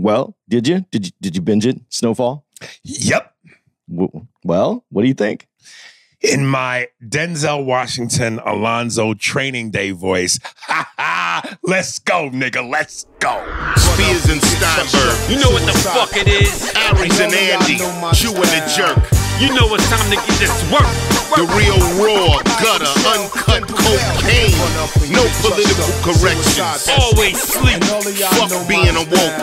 Well, did you binge it, Snowfall? Yep. Well, what do you think? In my Denzel Washington Alonzo training day voice, ha ha, let's go, nigga, let's go. Spears and Steinberg. You know what the fuck it is? Aries and Andy, Jew and the Jerk. You know it's time to get this work. The real raw, gutter, uncut cocaine. No political corrections. Always sleep. Fuck being awoke.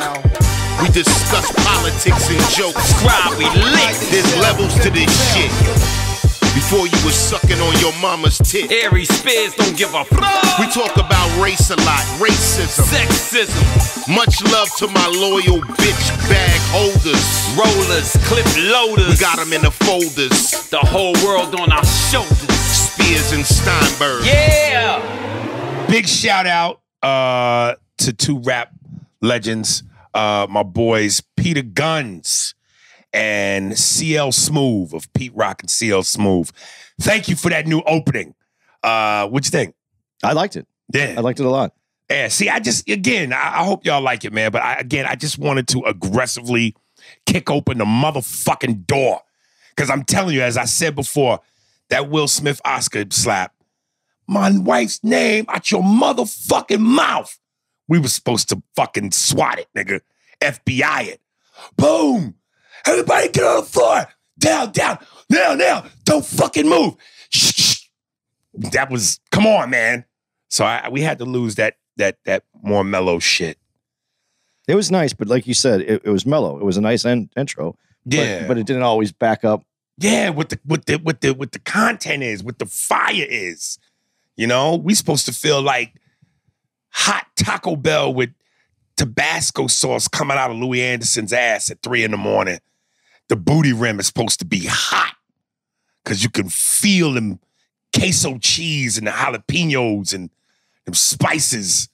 We discuss politics and jokes. Cry, we lit. There's levels to this shit. Before you was sucking on your mama's tit. Aries Spears don't give a fuck. We talk about race a lot, racism, Sexism. Much love to my loyal bitch bag holders. Rollers, clip loaders. We got them in the folders. The whole world on our shoulders. Spears and Steinberg. Yeah. Big shout out to two rap legends, my boys Peter Guns and CL Smooth of Pete Rock and CL Smooth. Thank you for that new opening. What'd you think? I liked it. Yeah. I liked it a lot. Yeah, see, I hope y'all like it, man. But I just wanted to aggressively kick open the motherfucking door. Because I'm telling you, as I said before, that Will Smith Oscar slap, my wife's name out your motherfucking mouth. We were supposed to fucking swat it, nigga. FBI it. Boom. Everybody get on the floor. Down. Now. Don't fucking move. Shh. That was, come on, man. So we had to lose that more mellow shit. It was nice, but like you said, it was mellow. It was a nice intro. Yeah. But it didn't always back up. Yeah, what the content is, what the fire is. You know, we supposed to feel like hot Taco Bell with Tabasco sauce coming out of Louis Anderson's ass at 3 a.m. The booty rim is supposed to be hot because you can feel them queso cheese and the jalapenos and them spices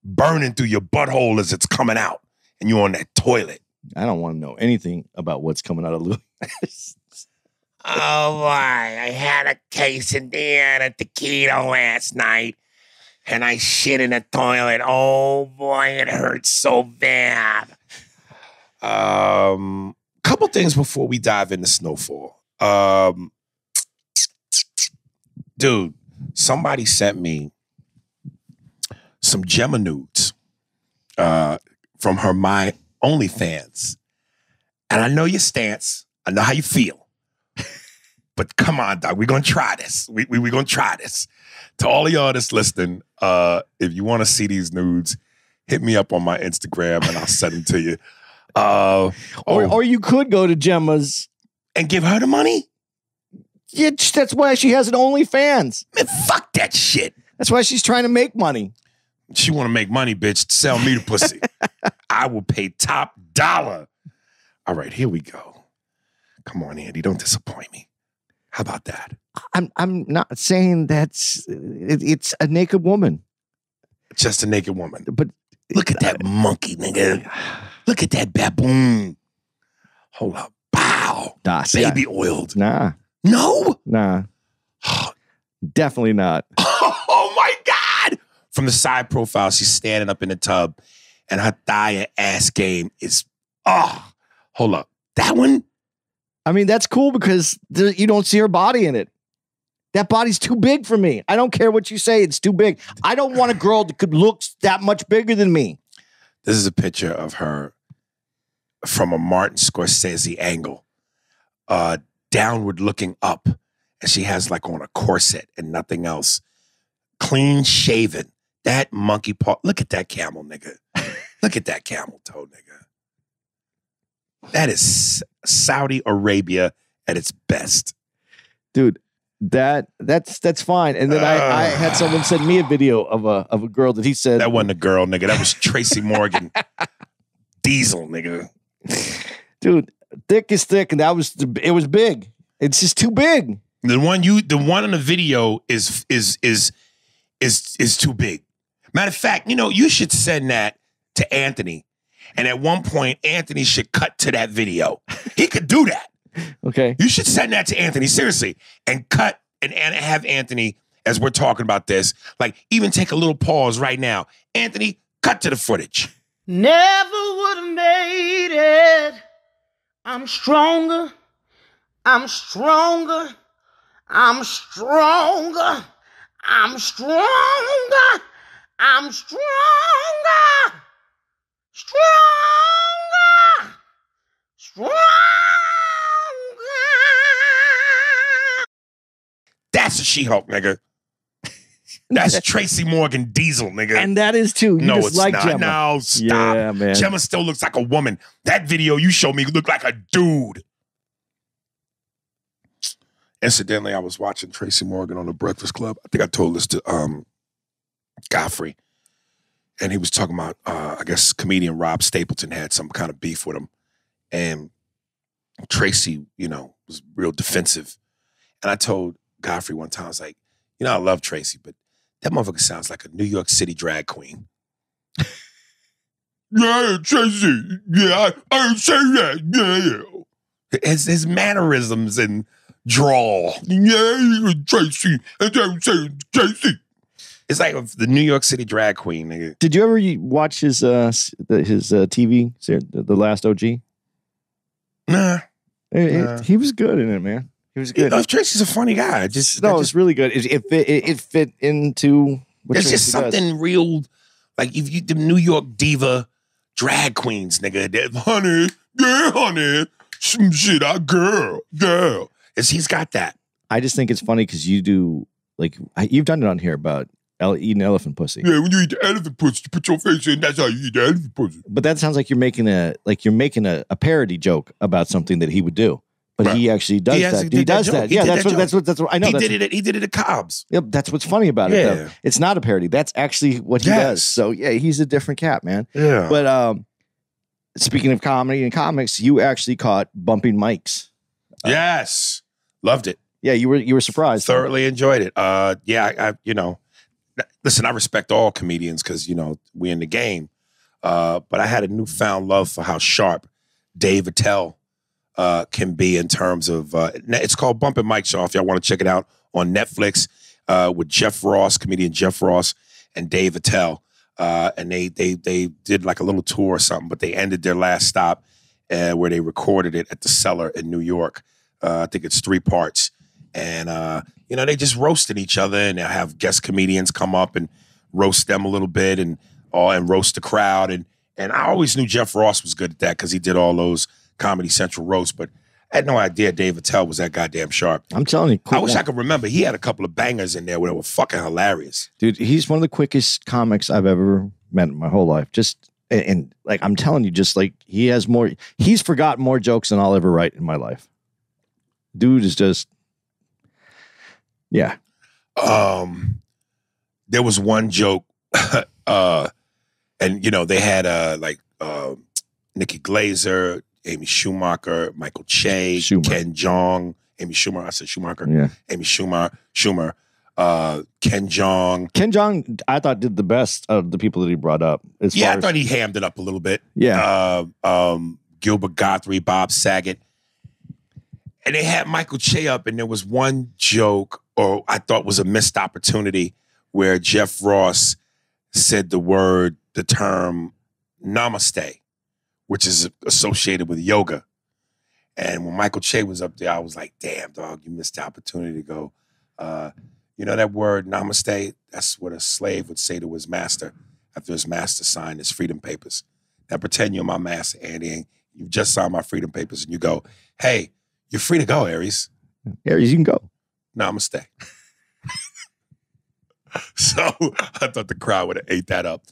burning through your butthole as it's coming out and you're on that toilet. I don't want to know anything about what's coming out of Louis. Oh, boy, I had a quesadilla and a taquito last night, and I shit in the toilet. Oh, boy, it hurts so bad. Couple things before we dive into Snowfall. Dude, somebody sent me some Gemma nudes from her My OnlyFans. And I know your stance. I know how you feel. But come on, dog. We're going to try this. We're going to try this. To all of y'all that's listening, if you want to see these nudes, hit me up on my Instagram and I'll send them to you. Or you could go to Gemma's. And give her the money? Yeah, that's why she has an OnlyFans. Man, fuck that shit. That's why she's trying to make money. She want to make money, bitch. Sell me the pussy. I will pay top dollar. All right, here we go. Come on, Andy. Don't disappoint me. How about that? I'm not saying it's a naked woman. Just a naked woman. But look at that monkey, nigga. Look at that baboon. Hold up. Bow. Baby oiled. Nah. No? Nah. Definitely not. Oh my God. From the side profile, she's standing up in the tub and her thigh and ass game is, hold up. That one? I mean, that's cool because you don't see her body in it. That body's too big for me. I don't care what you say. It's too big. I don't want a girl that could look that much bigger than me. This is a picture of her from a Martin Scorsese angle, downward looking up. And she has like on a corset and nothing else. Clean shaven. That monkey paw. Look at that camel, nigga. Look at that camel toe, nigga. That is Saudi Arabia at its best. Dude, that's fine. And then I had someone send me a video of a girl that he said that wasn't a girl, nigga. That was Tracy Morgan. Diesel, nigga. Dude, thick is thick, and it was big. It's just too big. The one in the video is too big. Matter of fact, you should send that to Anthony. And at one point, Anthony should cut to that video. He could do that. Okay. You should send that to Anthony, seriously, and cut and have Anthony, as we're talking about this, like even take a little pause right now. Anthony, cut to the footage. Never would have made I'm stronger. I'm stronger. I'm stronger. I'm stronger. I'm stronger. Stronger. Stronger. That's a She-Hulk, nigga. That's Tracy Morgan Diesel, nigga. And that is too. You no, just it's like not. Gemma. No, stop. Yeah, man. Gemma still looks like a woman. That video you showed me looked like a dude. Incidentally, I was watching Tracy Morgan on The Breakfast Club. I think I told this to Godfrey. And he was talking about, I guess, comedian Rob Stapleton had some kind of beef with him. And Tracy, was real defensive. And I told Godfrey one time, I was like, I love Tracy, but that motherfucker sounds like a New York City drag queen. Yeah, Tracy. Yeah, I say that. Yeah. His mannerisms and drawl. Yeah, Tracy. Tracy. It's like the New York City drag queen, nigga. Did you ever watch his TV series, The Last OG? Nah. He was good in it, man. He was good. Tracy's a funny guy. It's really good. It fit into what there's Tracy just something does. real, like if you the New York diva drag queens, nigga. Honey, some shit, girl. He's got that. I just think it's funny because you do you've done it on here about eating elephant pussy. Yeah, when you eat the elephant pussy, you put your face in. That's how you eat the elephant pussy. But that sounds like you're making a parody joke about something that he would do. But he actually does that. He does that. Yeah, that's what I know. He did it at Cobb's. Yep, that's what's funny about it. Though. It's not a parody. That's actually what he does. So yeah, he's a different cat, man. Yeah. But speaking of comedy and comics, you actually caught bumping mics. Yes, loved it. Yeah, you were surprised. Thoroughly enjoyed it. Listen, I respect all comedians because we in the game. But I had a newfound love for how sharp Dave Attell can be in terms of it's called Bumpin' Mike Show. If y'all want to check it out on Netflix with Jeff Ross, comedian Jeff Ross, and Dave Attell. And they did like a little tour or something, but they ended their last stop where they recorded it at the Cellar in New York. I think it's 3 parts. And they just roasted each other, and they'll have guest comedians come up and roast them a little bit and roast the crowd. And I always knew Jeff Ross was good at that because he did all those Comedy Central roasts, but I had no idea Dave Attell was that goddamn sharp. I'm telling you. I wish I could remember. He had a couple of bangers in there where they were fucking hilarious. Dude, he's one of the quickest comics I've ever met in my whole life. And I'm telling you, he's forgotten more jokes than I'll ever write in my life. Dude is just, yeah. There was one joke, and they had Nikki Glazer, Amy Schumacher, Michael Che, Ken Jeong, Amy Schumer. I said Schumacher. Yeah. Amy Schumer, Ken Jeong. Ken Jeong, I thought did the best of the people that he brought up. I thought he hammed it up a little bit. Yeah. Gilbert Gottfried, Bob Saget. And they had Michael Che up, and there was one joke, or I thought was a missed opportunity, where Jeff Ross said the term namaste, which is associated with yoga. And when Michael Che was up there, I was like, damn, dog, you missed the opportunity to go, that word namaste, that's what a slave would say to his master after his master signed his freedom papers. Now pretend you're my master, Andy, and you just signed my freedom papers, and you go, hey, you're free to go, Aries. Aries, you can go. Namaste. So I thought the crowd would have ate that up.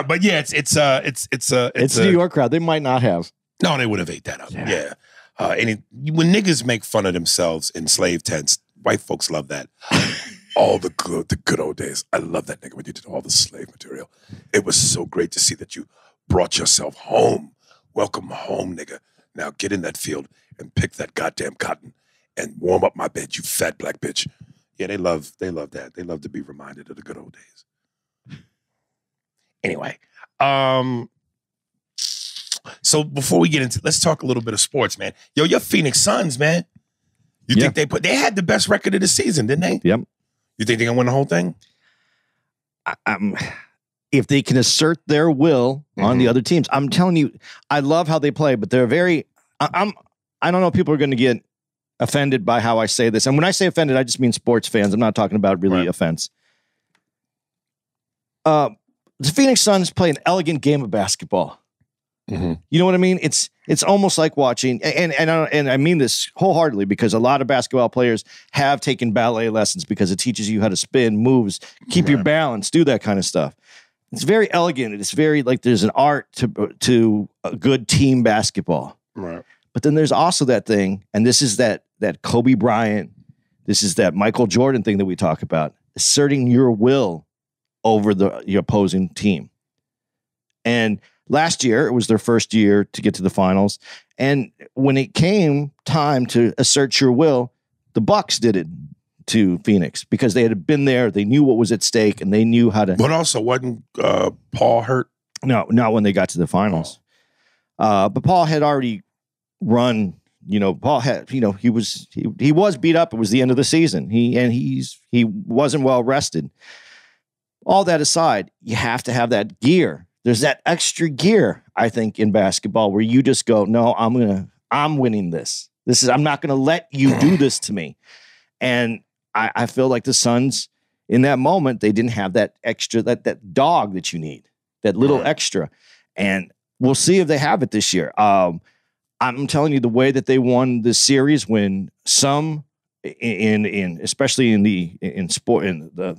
But yeah, it's a New York crowd. They might not have. No, they would have ate that up. Yeah. When niggas make fun of themselves in slave tents, white folks love that. All the good old days. I love that nigga when you did all the slave material. It was so great to see that you brought yourself home. Welcome home, nigga. Now get in that field and pick that goddamn cotton and warm up my bed, you fat black bitch. Yeah, they love that. They love to be reminded of the good old days. Anyway, so before we get into, let's talk a little bit of sports, man. Yo, your Phoenix Suns, man. You think they had the best record of the season, didn't they? Yep. You think they're gonna win the whole thing? If they can assert their will on the other teams, I'm telling you, I love how they play, but they're very. I don't know if people are going to get offended by how I say this. And when I say offended, I just mean sports fans. I'm not talking about really offense. The Phoenix Suns play an elegant game of basketball. Mm-hmm. You know what I mean? It's almost like watching, and I mean this wholeheartedly because a lot of basketball players have taken ballet lessons because it teaches you how to spin, moves, keep your balance, do that kind of stuff. It's very elegant. It's very like there's an art to a good team basketball. Right. But then there's also that thing, and this is that Kobe Bryant, this is that Michael Jordan thing that we talk about, asserting your will over your opposing team. And last year, it was their first year to get to the finals. And when it came time to assert your will, the Bucks did it to Phoenix because they had been there. They knew what was at stake, and they knew how to. But also, wasn't Paul hurt? No, not when they got to the finals. But Paul had already run. Paul had. He was beat up. It was the end of the season. He wasn't well rested. All that aside, you have to have that gear. There's that extra gear, I think, in basketball where you just go, no, I'm winning this. I'm not going to let you do this to me. And I feel like the Suns in that moment, they didn't have that extra, that dog that you need, that little extra. And we'll see if they have it this year. I'm telling you the way that they won this series when some especially in sport, in the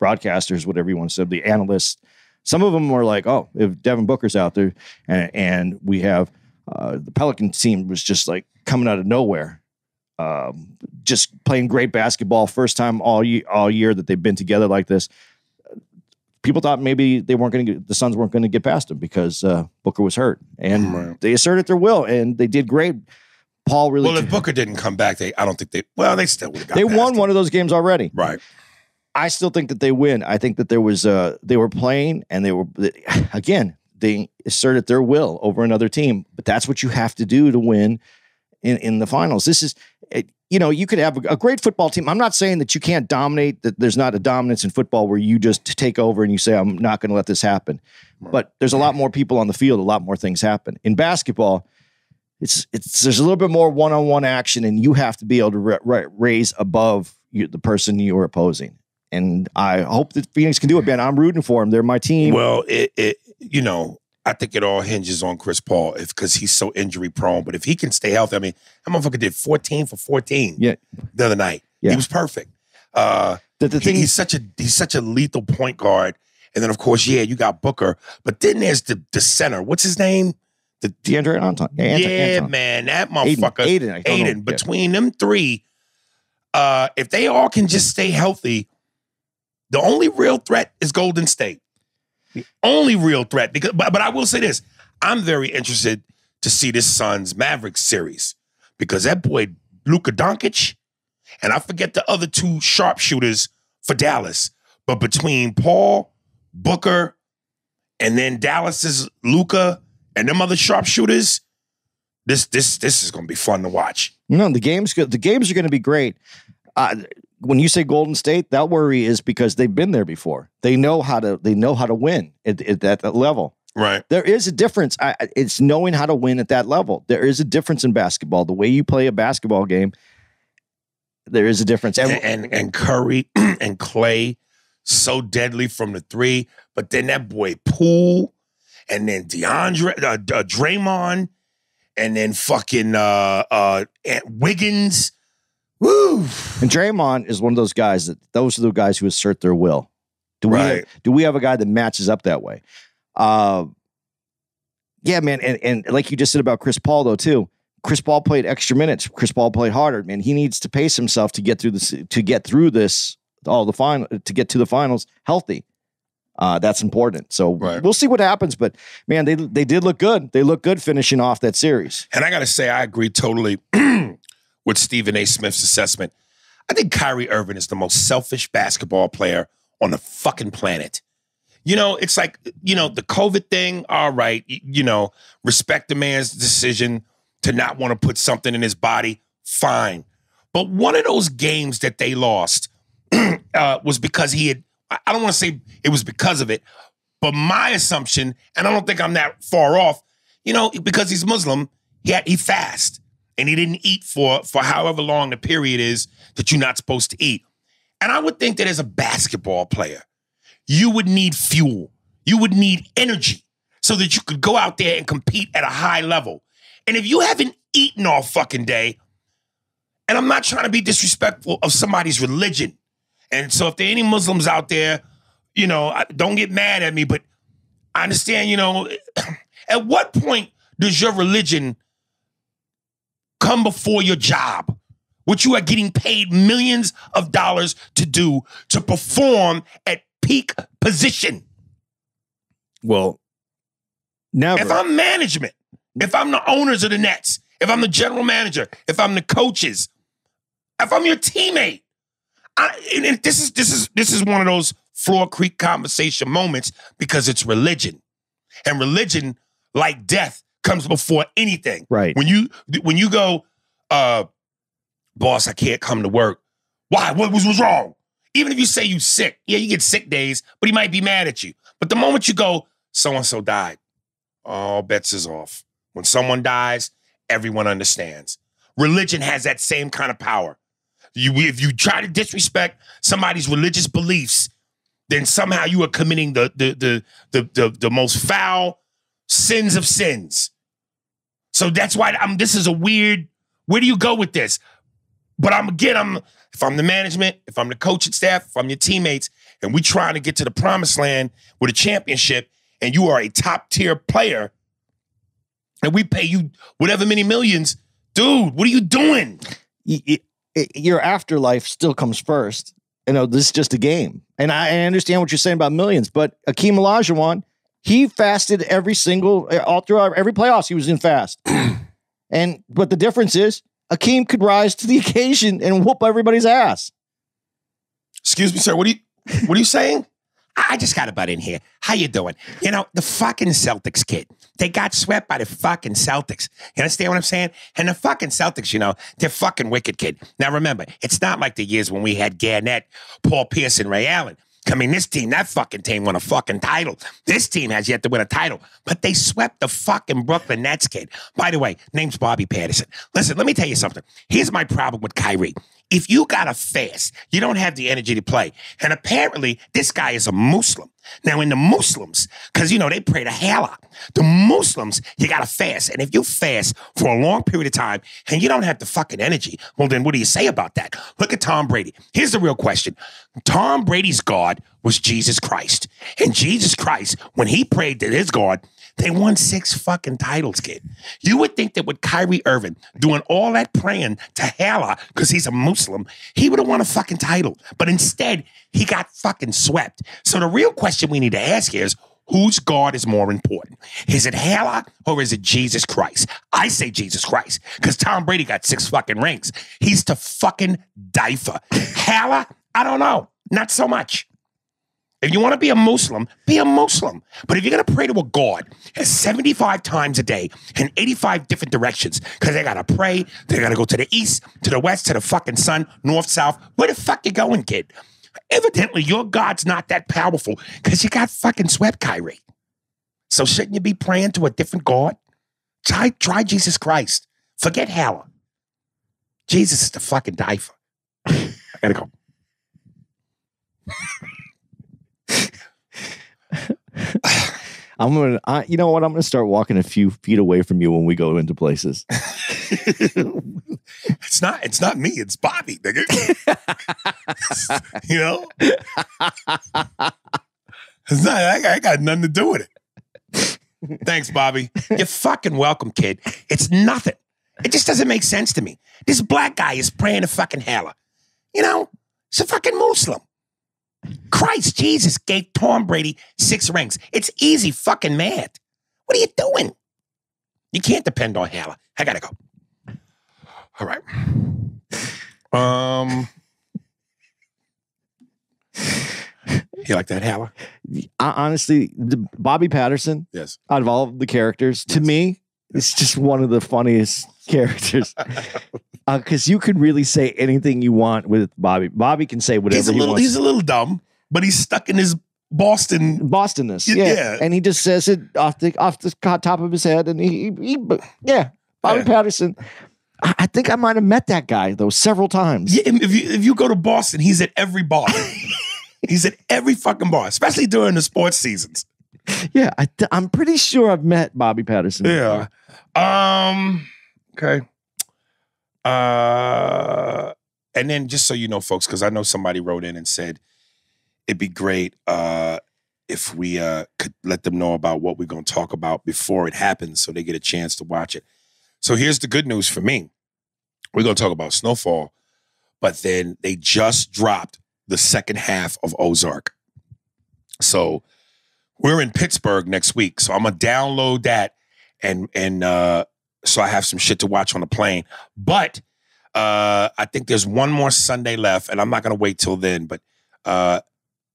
broadcasters, whatever you want to say, the analysts, some of them were like, oh, if Devin Booker's out there and we have the Pelican team was just like coming out of nowhere, just playing great basketball, first time all year that they've been together like this. People thought maybe the Suns weren't going to get past them because Booker was hurt, and they asserted their will, and they did great. Paul really. Well, if Booker didn't come back, I don't think they still would have got. They past won him. one of those games already, right? I still think that they win. I think that there was they were playing, and they asserted their will over another team. But that's what you have to do to win in the finals. This is. You could have a great football team. I'm not saying that you can't dominate, that there's not a dominance in football where you just take over and you say, I'm not going to let this happen. But there's a lot more people on the field, a lot more things happen. In basketball, there's a little bit more one-on-one action, and you have to be able to raise above the person you're opposing. And I hope that Phoenix can do it, man. I'm rooting for them. They're my team. Well, I think it all hinges on Chris Paul because he's so injury prone. But if he can stay healthy, I mean, that motherfucker did 14 for 14 the other night. Yeah. He was perfect. He's such a lethal point guard. And then, of course, you got Booker. But then there's the center. What's his name? DeAndre Anton. Anton. Man, that motherfucker. Aiden. Between them three, if they all can just stay healthy, the only real threat is Golden State. The only real threat, but I will say this: I'm very interested to see this Suns Mavericks series because that boy Luka Doncic, and I forget the other two sharpshooters for Dallas, but between Paul, Booker, and then Dallas's Luka and them other sharpshooters, this is going to be fun to watch. The games are going to be great. When you say Golden State, that worry is because they've been there before. They know how to win at that level. Right. There is a difference. It's knowing how to win at that level. There is a difference in basketball. The way you play a basketball game, there is a difference. And Curry and Clay, so deadly from the three. But then that boy Poole, and then Draymond, and then fucking Wiggins. Woo! And Draymond is one of those guys those are the guys who assert their will. Do we have a guy that matches up that way? Yeah, man. And like you just said about Chris Paul, though, too. Chris Paul played extra minutes. Chris Paul played harder, man. He needs to pace himself to get through this, to get to the finals healthy. That's important. So we'll see what happens. But man, they did look good. They look good finishing off that series. And I got to say, I agree totally with Stephen A. Smith's assessment. I think Kyrie Irving is the most selfish basketball player on the fucking planet. It's like, the COVID thing, all right, respect the man's decision to not want to put something in his body, fine. But one of those games that they lost was because I don't want to say it was because of it, but my assumption, and I don't think I'm that far off, because he's Muslim, he fast. and he didn't eat for however long the period is that you're not supposed to eat. And I would think that as a basketball player, you would need fuel. You would need energy so that you could go out there and compete at a high level. And if you haven't eaten all fucking day, and I'm not trying to be disrespectful of somebody's religion, and so if there are any Muslims out there, you know, don't get mad at me, but I understand, you know, at what point does your religion come before your job? What you are getting paid millions of dollars to do, to perform at peak position. Well, never. If I'm management, if I'm the owners of the Nets, if I'm the general manager, if I'm the coaches, if I'm your teammate, and this is one of those Floor Creek conversation moments because it's religion, and religion, like death, comes before anything. Right. When you go, boss, I can't come to work. Why? What was wrong? Even if you say you sick, yeah, you get sick days, but he might be mad at you. But the moment you go, so-and-so died, all bets is off. When someone dies, everyone understands. Religion has that same kind of power. If you try to disrespect somebody's religious beliefs, then somehow you are committing the most foul sins of sins. So that's why this is a weird, where do you go with this? But if I'm the management, if I'm the coaching staff, if I'm your teammates, and we trying to get to the promised land with a championship, and you are a top tier player, and we pay you whatever many millions, dude, what are you doing? Your afterlife still comes first. You know, this is just a game. And I understand what you're saying about millions, but Akeem Olajuwon, he fasted all throughout every playoffs he was in fast. But the difference is, Akeem could rise to the occasion and whoop everybody's ass. Excuse me, sir. What are you saying? I just got a butt in here. How you doing? You know, the fucking Celtics, kid. They got swept by the fucking Celtics. You understand what I'm saying? And the fucking Celtics, you know, they're fucking wicked, kid. Now remember, it's not like the years when we had Garnett, Paul Pierce, and Ray Allen. I mean, that fucking team won a fucking title. This team has yet to win a title. But they swept the fucking Brooklyn Nets, kid. By the way, name's Bobby Patterson. Listen, let me tell you something. Here's my problem with Kyrie. If you gotta fast, you don't have the energy to play. And apparently, this guy is a Muslim. Now, in the Muslims, because, you know, they pray to Allah. The Muslims, you gotta fast. And if you fast for a long period of time and you don't have the fucking energy, well, then what do you say about that? Look at Tom Brady. Here's the real question. Tom Brady's God was Jesus Christ. And Jesus Christ, when he prayed to his God, they won 6 fucking titles, kid. You would think that with Kyrie Irving doing all that praying to Allah because he's a Muslim, he would have won a fucking title. But instead, he got fucking swept. So the real question we need to ask is, whose God is more important? Is it Allah or is it Jesus Christ? I say Jesus Christ because Tom Brady got 6 fucking rings. He's to fucking die for. Allah, I don't know. Not so much. If you want to be a Muslim, be a Muslim. But if you're going to pray to a God 75 times a day in 85 different directions, because they got to pray, they got to go to the east, to the west, to the fucking sun, north, south, where the fuck you going, kid? Evidently, your God's not that powerful because you got fucking swept, Kyrie. So shouldn't you be praying to a different God? Try Jesus Christ. Forget Allah. Jesus is the fucking die for. I got to go. You know what? I'm going to start walking a few feet away from you when we go into places. It's not me. It's Bobby, nigga. You know? It's not, I got nothing to do with it. Thanks, Bobby. You're fucking welcome, kid. It's nothing. It just doesn't make sense to me. This black guy is praying to fucking Allah. You know? He's a fucking Muslim. Christ Jesus gave Tom Brady 6 rings. It's easy fucking math. What are you doing? You can't depend on Allah. I gotta go. All right. You like that, Allah? Honestly, Bobby Patterson, yes, out of all of the characters, to me, it's just one of the funniest characters. Because you could really say anything you want with Bobby. Bobby can say whatever he wants. He's a little dumb, but he's stuck in his Bostonness. Yeah. And he just says it off the top of his head. And Bobby Patterson. I think I might have met that guy though several times. Yeah, if you go to Boston, he's at every bar. He's at every fucking bar, especially during the sports seasons. Yeah, I'm pretty sure I've met Bobby Patterson. Yeah. Okay. And then just so you know, folks, because I know somebody wrote in and said it'd be great if we could let them know about what we're going to talk about before it happens so they get a chance to watch it. So here's the good news for me. We're going to talk about Snowfall, but then they just dropped the second half of Ozark. So we're in Pittsburgh next week, so I'm going to download that and so I have some shit to watch on the plane. But I think there's one more Sunday left, and I'm not going to wait till then, but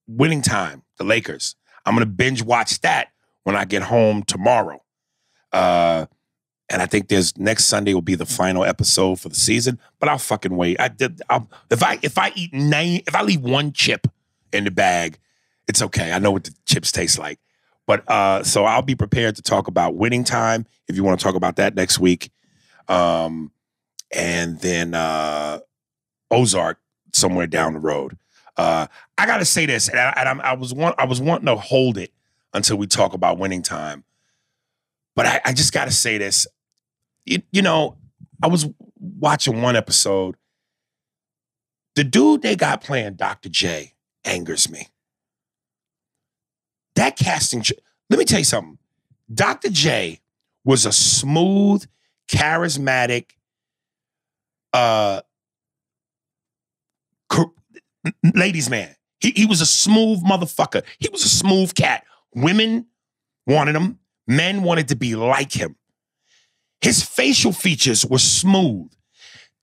Winning Time, the Lakers. I'm going to binge watch that when I get home tomorrow. And I think next Sunday will be the final episode for the season, but I'll fucking wait. If I leave one chip in the bag, it's okay. I know what the chips taste like. But so I'll be prepared to talk about Winning Time if you want to talk about that next week. And then Ozark somewhere down the road. I gotta say this, and I was wanting to hold it until we talk about Winning Time. But I just gotta say this. You know, I was watching one episode. The dude they got playing Dr. J angers me. That casting, let me tell you something. Dr. J was a smooth, charismatic, ladies' man. He was a smooth motherfucker. He was a smooth cat. Women wanted him. Men wanted to be like him. His facial features were smooth.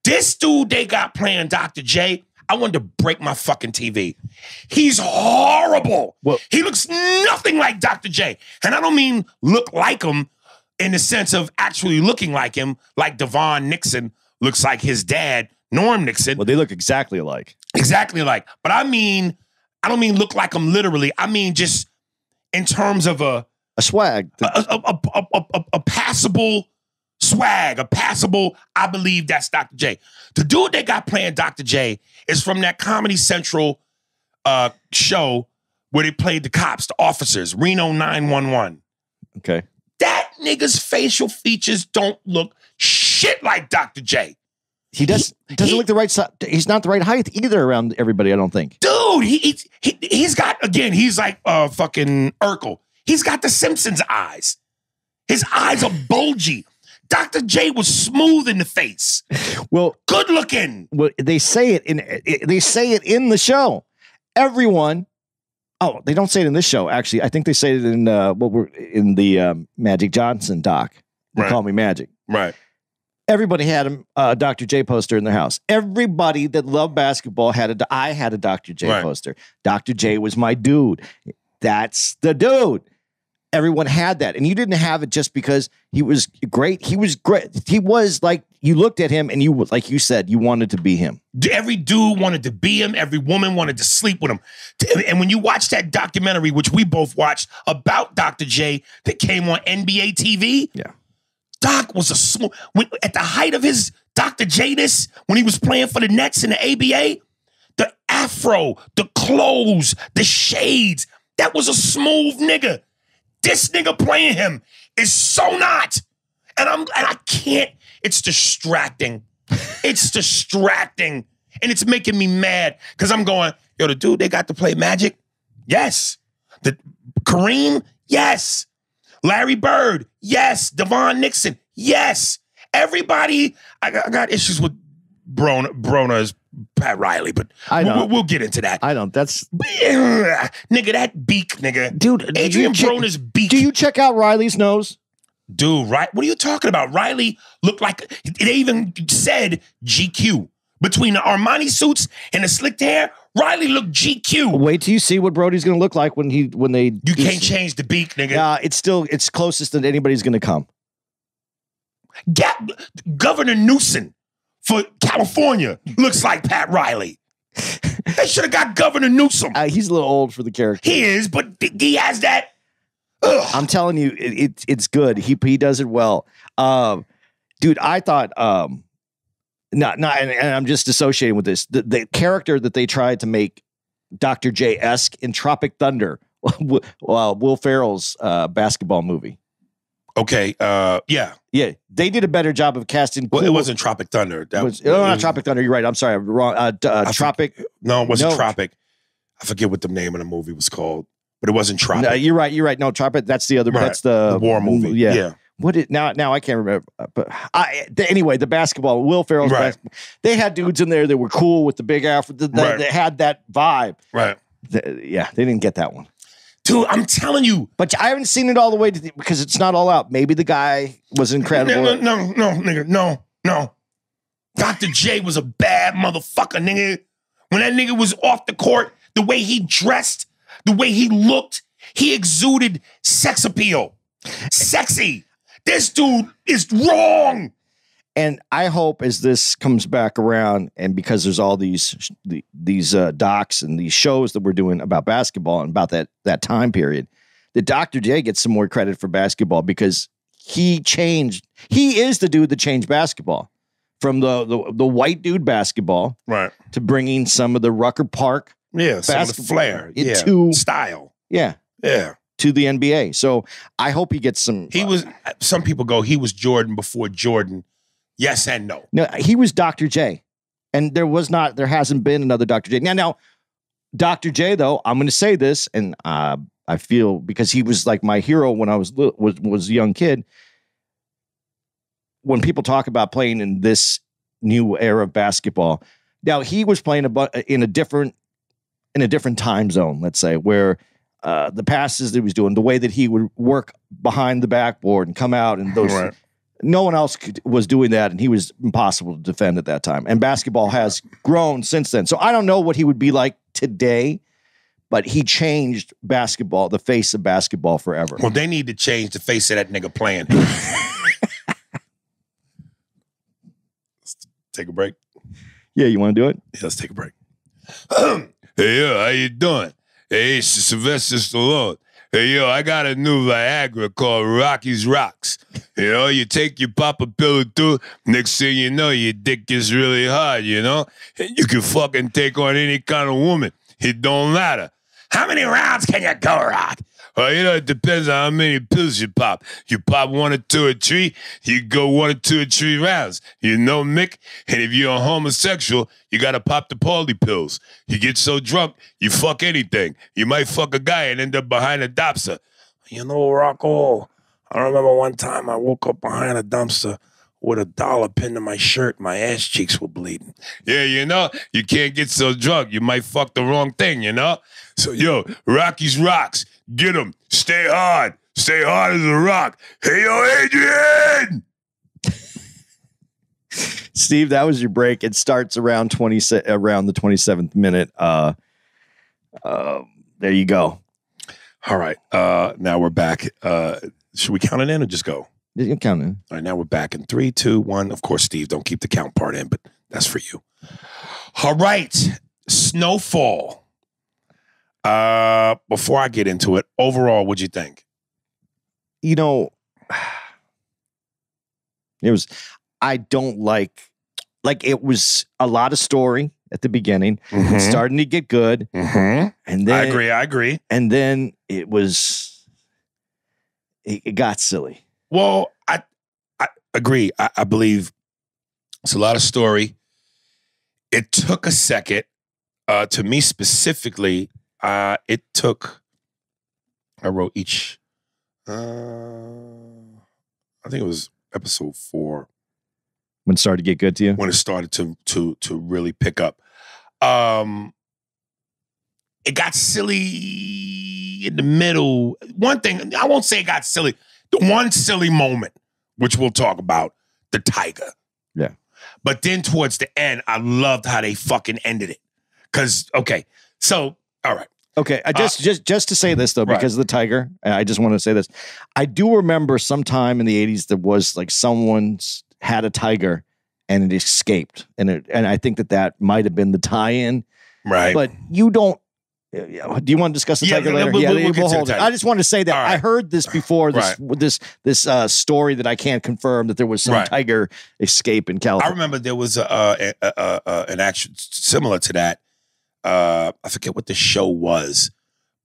This dude they got playing Dr. J, I wanted to break my fucking TV. He's horrible. Well, he looks nothing like Dr. J. And I don't mean look like him in the sense of actually looking like him, like Devon Nixon looks like his dad, Norm Nixon. Well, they look exactly alike. Exactly alike. But I don't mean look like him literally. I mean just in terms of a swag. A passable swag, a passable, I believe that's Dr. J. The dude they got playing Dr. J is from that Comedy Central show where they played the cops, the officers, Reno 911. Okay. That nigga's facial features don't look shit like Dr. J. He doesn't look the right size. He's not the right height either around everybody, I don't think. Dude, he's got, again, he's like fucking Urkel. He's got the Simpsons eyes. His eyes are bulgy. Dr. J was smooth in the face. Well, good looking. Well, they say it in the show. Everyone. Oh, they don't say it in this show. Actually, I think they say it in the Magic Johnson doc. They call me Magic. Right. Everybody had a Dr. J poster in their house. Everybody that loved basketball I had a Dr. J poster. Dr. J was my dude. That's the dude. Everyone had that. And you didn't have it just because he was great. He was great. He was like, you looked at him and you, like you said, you wanted to be him. Every dude wanted to be him. Every woman wanted to sleep with him. And when you watch that documentary, which we both watched about Dr. J that came on NBA TV, yeah, Doc was at the height of his Dr. J-ness, when he was playing for the Nets in the ABA, the afro, the clothes, the shades, that was a smooth nigga. This nigga playing him is so not. And I can't, it's distracting. It's distracting. And it's making me mad because I'm going, yo, the dude they got to play Magic? Yes. The Kareem? Yes. Larry Bird? Yes. Devon Nixon? Yes. Everybody, I got issues with Broner's Pat Riley, but we'll get into that. I don't. That's nigga, that beak, nigga. Dude, Adrian Broner's beak. Do you check out Riley's nose? Dude, right? What are you talking about? Riley looked like, they even said GQ. Between the Armani suits and the slicked hair, Riley looked GQ. Wait till you see what Brody's going to look like when they. You can't change the beak, nigga. Yeah, it's closest that anybody's going to come. Governor Newsom for California looks like Pat Riley. They should have got Governor Newsom. He's a little old for the character. He is, but he has that. Ugh. I'm telling you, it's good. He does it well. Dude, I thought and I'm just associating with this. The character that they tried to make Dr. J-esque in Tropic Thunder, Will Ferrell's basketball movie. Okay, yeah. Yeah, they did a better job of casting. Well, it wasn't Tropic Thunder. Not Tropic Thunder. You're right. I'm sorry. I'm wrong. Tropic. No, it wasn't Tropic. I forget what the name of the movie was called, but it wasn't Tropic. No, you're right. No, Tropic. That's the other. Right. That's the war movie. Yeah. What it now? I can't remember. But anyway, the basketball. Will Ferrell's basketball. They had dudes in there that were cool with the big afro. That had that vibe. Right. They didn't get that one. Dude, I'm telling you. But I haven't seen it all the way because it's not all out. Maybe the guy was incredible. No, nigga. No. Dr. J was a bad motherfucker, nigga. When that nigga was off the court, the way he dressed, the way he looked, he exuded sex appeal. Sexy. This dude is wrong. And I hope as this comes back around, and because there's all these docs and these shows that we're doing about basketball and about that time period, that Dr. J gets some more credit for basketball because he is the dude that changed basketball from the white dude basketball to bringing some of the Rucker Park some of the flair into style. Yeah. To the NBA. So I hope he gets some. Some people go, he was Jordan before Jordan. Yes and no. No, he was Dr. J. And there hasn't been another Dr. J. Now, Dr. J, though, I'm going to say this, and I feel because he was like my hero when I was a young kid. When people talk about playing in this new era of basketball, now he was playing in a different time zone, let's say, where the passes that he was doing, the way that he would work behind the backboard and come out, and those no one else was doing that, and he was impossible to defend at that time. And basketball has grown since then. So I don't know what he would be like today, but he changed basketball, the face of basketball forever. Well, they need to change the face of that nigga playing. Let's take a break. Yeah, you want to do it? Yeah, let's take a break. Hey, yo, how you doing? Hey, it's Sylvester Stallone. Hey, yo, I got a new Viagra called Rocky's Rocks. You know, you take your Papa pill or two, next thing you know, your dick gets really hard, you know? And you can fucking take on any kind of woman. It don't matter. How many rounds can you go, Rock? Well, you know, it depends on how many pills you pop. You pop 1 or 2 or 3, you go 1 or 2 or 3 rounds. You know, Mick? And if you're a homosexual, you got to pop the Paulie pills. You get so drunk, you fuck anything. You might fuck a guy and end up behind a dumpster. You know, Rocco, I remember one time I woke up behind a dumpster with $1 pinned to my shirt. My ass cheeks were bleeding. Yeah, you know, you can't get so drunk. You might fuck the wrong thing, you know? So, yo, Rocky's Rocks. Get them. Stay hard. Stay hard as a rock. Hey, yo, Adrian! Steve, that was your break. It starts around the 27th minute. There you go. All right. Now we're back. Should we count it in or just go? You count in. All right, now we're back in 3, 2, 1. Of course, Steve, don't keep the count part in, but that's for you. All right. Snowfall. Before I get into it, overall, what'd you think? You know, it was a lot of story at the beginning. Mm-hmm. It's starting to get good. Mm-hmm. And then I agree. And then it got silly. Well, I agree. I believe it's a lot of story. It took a second. To me specifically, I wrote each, I think it was episode 4. When it started to get good to you? When it started to really pick up. It got silly in the middle. One thing, I won't say it got silly. The one silly moment, which we'll talk about, the tiger. Yeah. But then towards the end, I loved how they fucking ended it. Because, okay, so, all right. Okay, just to say this, though, because of the tiger, I just want to say this. I do remember sometime in the 80s there was like someone's had a tiger and it escaped. And I think that might have been the tie-in. Right. But you don't Do you want to discuss the Yeah, tiger later? we'll get we'll to the hold it. tiger. I just wanted to say that All right. I heard this before. This Right. this story that I can't confirm that there was some Right. tiger escape in I California. remember there was an action similar to that. I forget what the show was,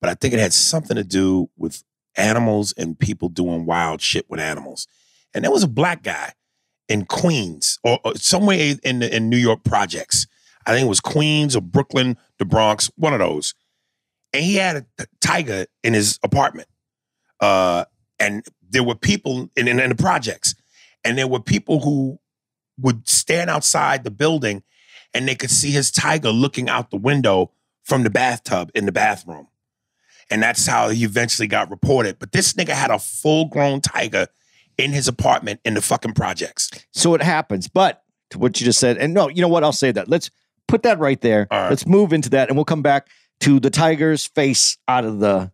but I think it had something to do with animals and people doing wild shit with animals. And there was a black guy in Queens or somewhere in New York projects. I think it was Queens or Brooklyn, the Bronx, one of those. And he had a tiger in his apartment. And there were people in the projects. And there were people who would stand outside the building and they could see his tiger looking out the window from the bathtub in the bathroom. And that's how he eventually got reported. But this nigga had a full-grown tiger in his apartment in the fucking projects. So it happens. But to what you just said, and no, you know what? I'll say that. Let's put that right there. All right. Let's move into that, and we'll come back to the tiger's face out of the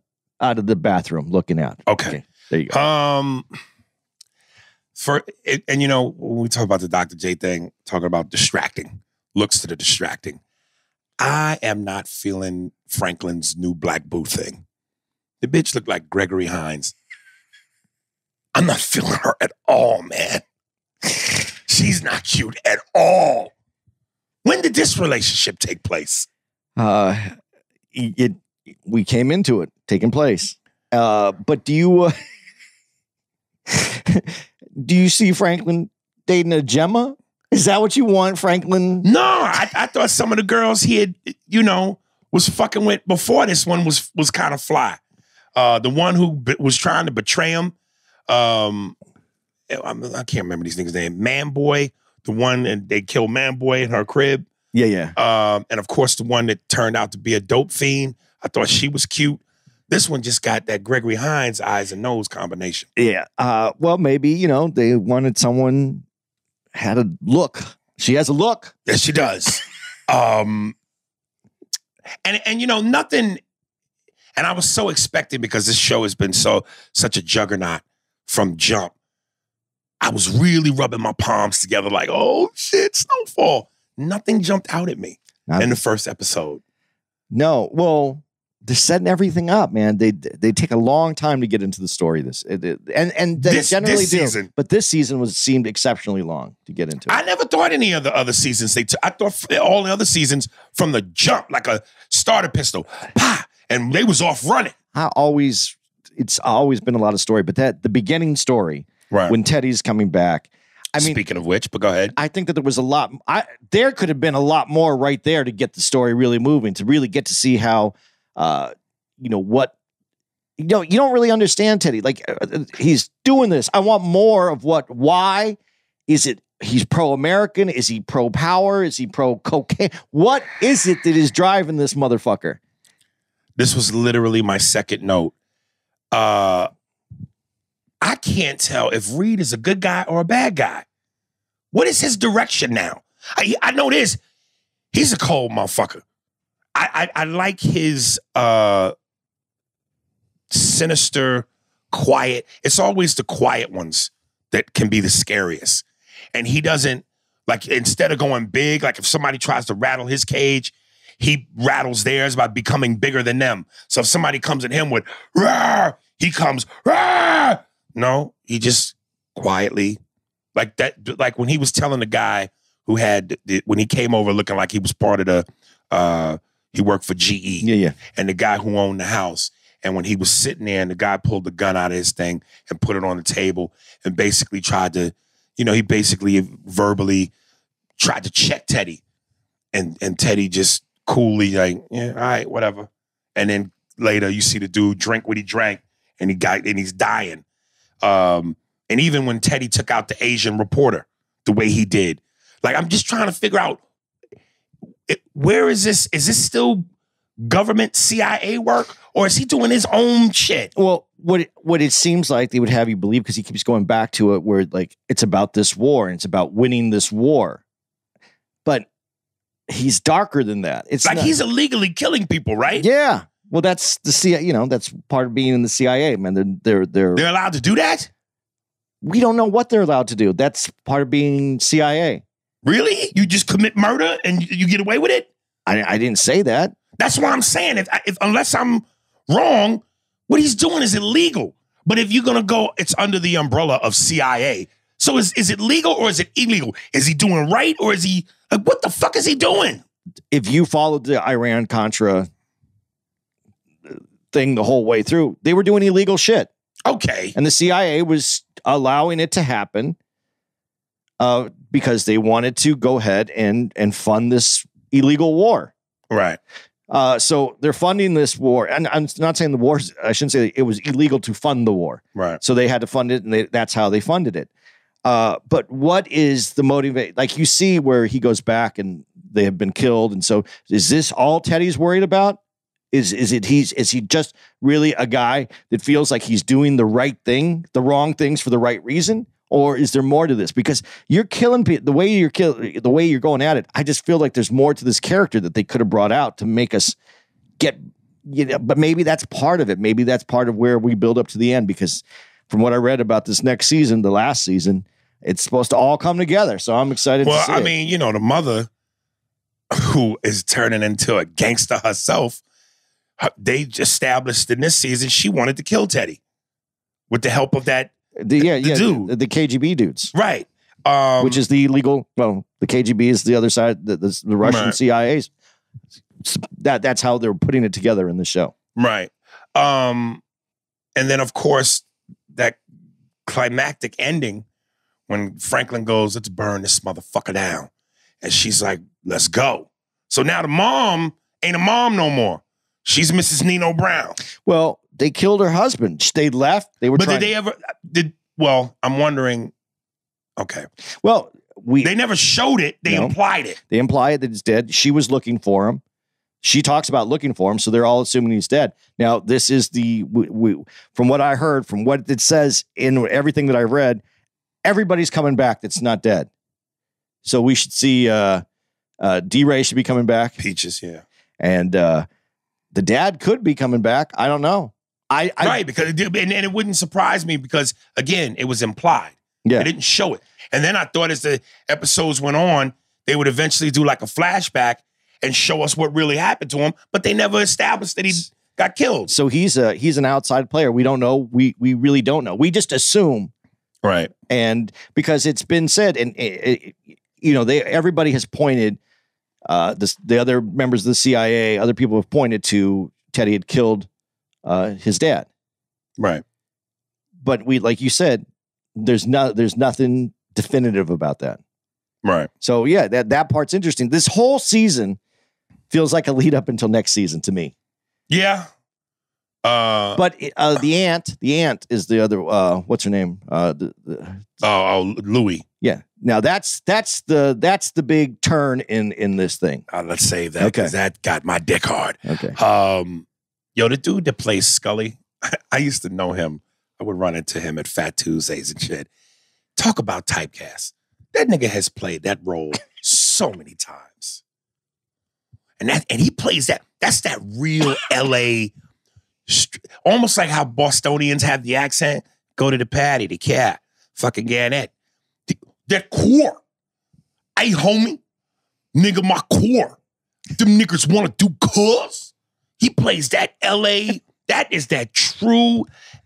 bathroom looking out. Okay. There you go. And you know, when we talk about the Dr. J thing, talking about distracting, looks to the distracting. I am not feeling Franklin's new black boo thing. The bitch looked like Gregory Hines. I'm not feeling her at all, man. She's not cute at all. When did this relationship take place? We came into it taking place. But do you do you see Franklin dating a Gemma? Is that what you want, Franklin? No, I thought some of the girls he had, was fucking with before this one was kind of fly. The one who was trying to betray him, I can't remember these niggas' name. Man Boy, the one and they killed Man Boy in her crib. Yeah. And of course, the one that turned out to be a dope fiend. I thought she was cute. This one just got that Gregory Hines eyes and nose combination. Yeah. Well, maybe, they wanted someone had a look. She has a look. Yes, she does. And nothing. And I was so expecting because this show has been such a juggernaut from jump. I was really rubbing my palms together like, oh shit, Snowfall. Nothing jumped out at me in the first episode. No, well, they're setting everything up, man. They take a long time to get into the story. And they generally this do. season. But this season seemed exceptionally long to get into. I never thought any of the other seasons I thought all the other seasons from the jump like a starter pistol, pa, and they was off running. It's always been a lot of story, but the beginning story when Teddy's coming back. I mean, speaking of which, but go ahead. I think that there was a lot. There could have been a lot more right there to get the story really moving, to really get to see how, what, you don't really understand Teddy. Like he's doing this. I want more of why is it he's pro-American? Is he pro-power? Is he pro-cocaine? What is it that is driving this motherfucker? This was literally my second note. I can't tell if Reed is a good guy or a bad guy. What is his direction now? I know this. He's a cold motherfucker. I like his sinister, quiet. It's always the quiet ones that can be the scariest. And he doesn't, like, instead of going big, like if somebody tries to rattle his cage, he rattles theirs by becoming bigger than them. So if somebody comes at him with, "Rawr," he comes, "Rawr." No, he just quietly, like that, like when he was telling the guy who when he came over looking like he was part of he worked for GE. Yeah. And the guy who owned the house. And when he was sitting there and the guy pulled the gun out of his thing and put it on the table and basically tried to, he basically verbally tried to check Teddy. And Teddy just coolly like, yeah, all right, whatever. And then later you see the dude drink what he drank and he's dying. And even when Teddy took out the Asian reporter the way he did, like, I'm just trying to figure out where is this? Is this still government CIA work or is he doing his own shit? Well, what it seems like they would have you believe, because he keeps going back to it, where like it's about this war and it's about winning this war. But he's darker than that. It's like he's illegally killing people, right? Yeah. Well, that's the CIA. That's part of being in the CIA, man. They're allowed to do that. We don't know what they're allowed to do. That's part of being CIA. Really? You just commit murder and you get away with it? I didn't say that. That's why I'm saying, if unless I'm wrong, what he's doing is illegal. But if you're gonna go, it's under the umbrella of CIA. So is it legal or is it illegal? Is he doing right or is he like, what the fuck is he doing? If you followed the Iran-Contra thing the whole way through, they were doing illegal shit. Okay. And the CIA was allowing it to happen because they wanted to go ahead and fund this illegal war. Right. So they're funding this war. And I'm not saying the war, I shouldn't say it was illegal to fund the war. Right. So they had to fund it, and that's how they funded it. But what is the motivation? Like, you see where he goes back and they have been killed. And so is this all Teddy's worried about? Is he just really a guy that feels like he's doing the right thing, the wrong things for the right reason? Or is there more to this? Because you're killing people the way you're going at it. I just feel like there's more to this character that they could have brought out to make us get, but maybe that's part of it. Maybe that's part of where we build up to the end, because from what I read about this next season, the last season, it's supposed to all come together. So I'm excited to see it. Well, I mean, the mother who is turning into a gangster herself, they established in this season she wanted to kill Teddy with the help of that dude. The KGB dudes. Right. Which is the illegal, well, the KGB is the other side, the Russian Right. CIA's. That's how they're putting it together in the show. Right. And then, of course, that climactic ending when Franklin goes, let's burn this motherfucker down. And she's like, let's go. So now the mom ain't a mom no more. She's Mrs. Nino Brown. Well, they killed her husband. They left. They were But trying. well, I'm wondering, okay. Well, They never showed it. They No. implied it. They imply that he's dead. She was looking for him. She talks about looking for him, so they're all assuming he's dead. Now, this is from what I heard, from what it says in everything that I read, everybody's coming back that's not dead. So we should see D-Ray should be coming back. Peaches, yeah. And the dad could be coming back. I don't know. Right, because and it wouldn't surprise me because, again, it was implied. Yeah. They didn't show it. And then I thought as the episodes went on, they would eventually do like a flashback and show us what really happened to him, but they never established that he got killed. So he's an outside player. We don't know. We really don't know. We just assume. Right. And because it's been said, and everybody has pointed, the other members of the CIA, other people have pointed to Teddy had killed his dad. Right. But like you said, there's nothing definitive about that. Right. So yeah, that part's interesting. This whole season feels like a lead up until next season to me. Yeah. But the aunt is the other. What's her name? Louis. Yeah. Now that's the big turn in this thing. Let's save that because that got my dick hard. Okay. The dude that plays Scully, I used to know him. I would run into him at Fat Tuesdays and shit. Talk about typecast. That nigga has played that role so many times. And he plays that. That's that real LA, almost like how Bostonians have the accent. Go to the patty, the cat, fucking Gannett. That core. Hey, homie, nigga, my core. Them niggas want to do cuz. He plays that LA. That is that true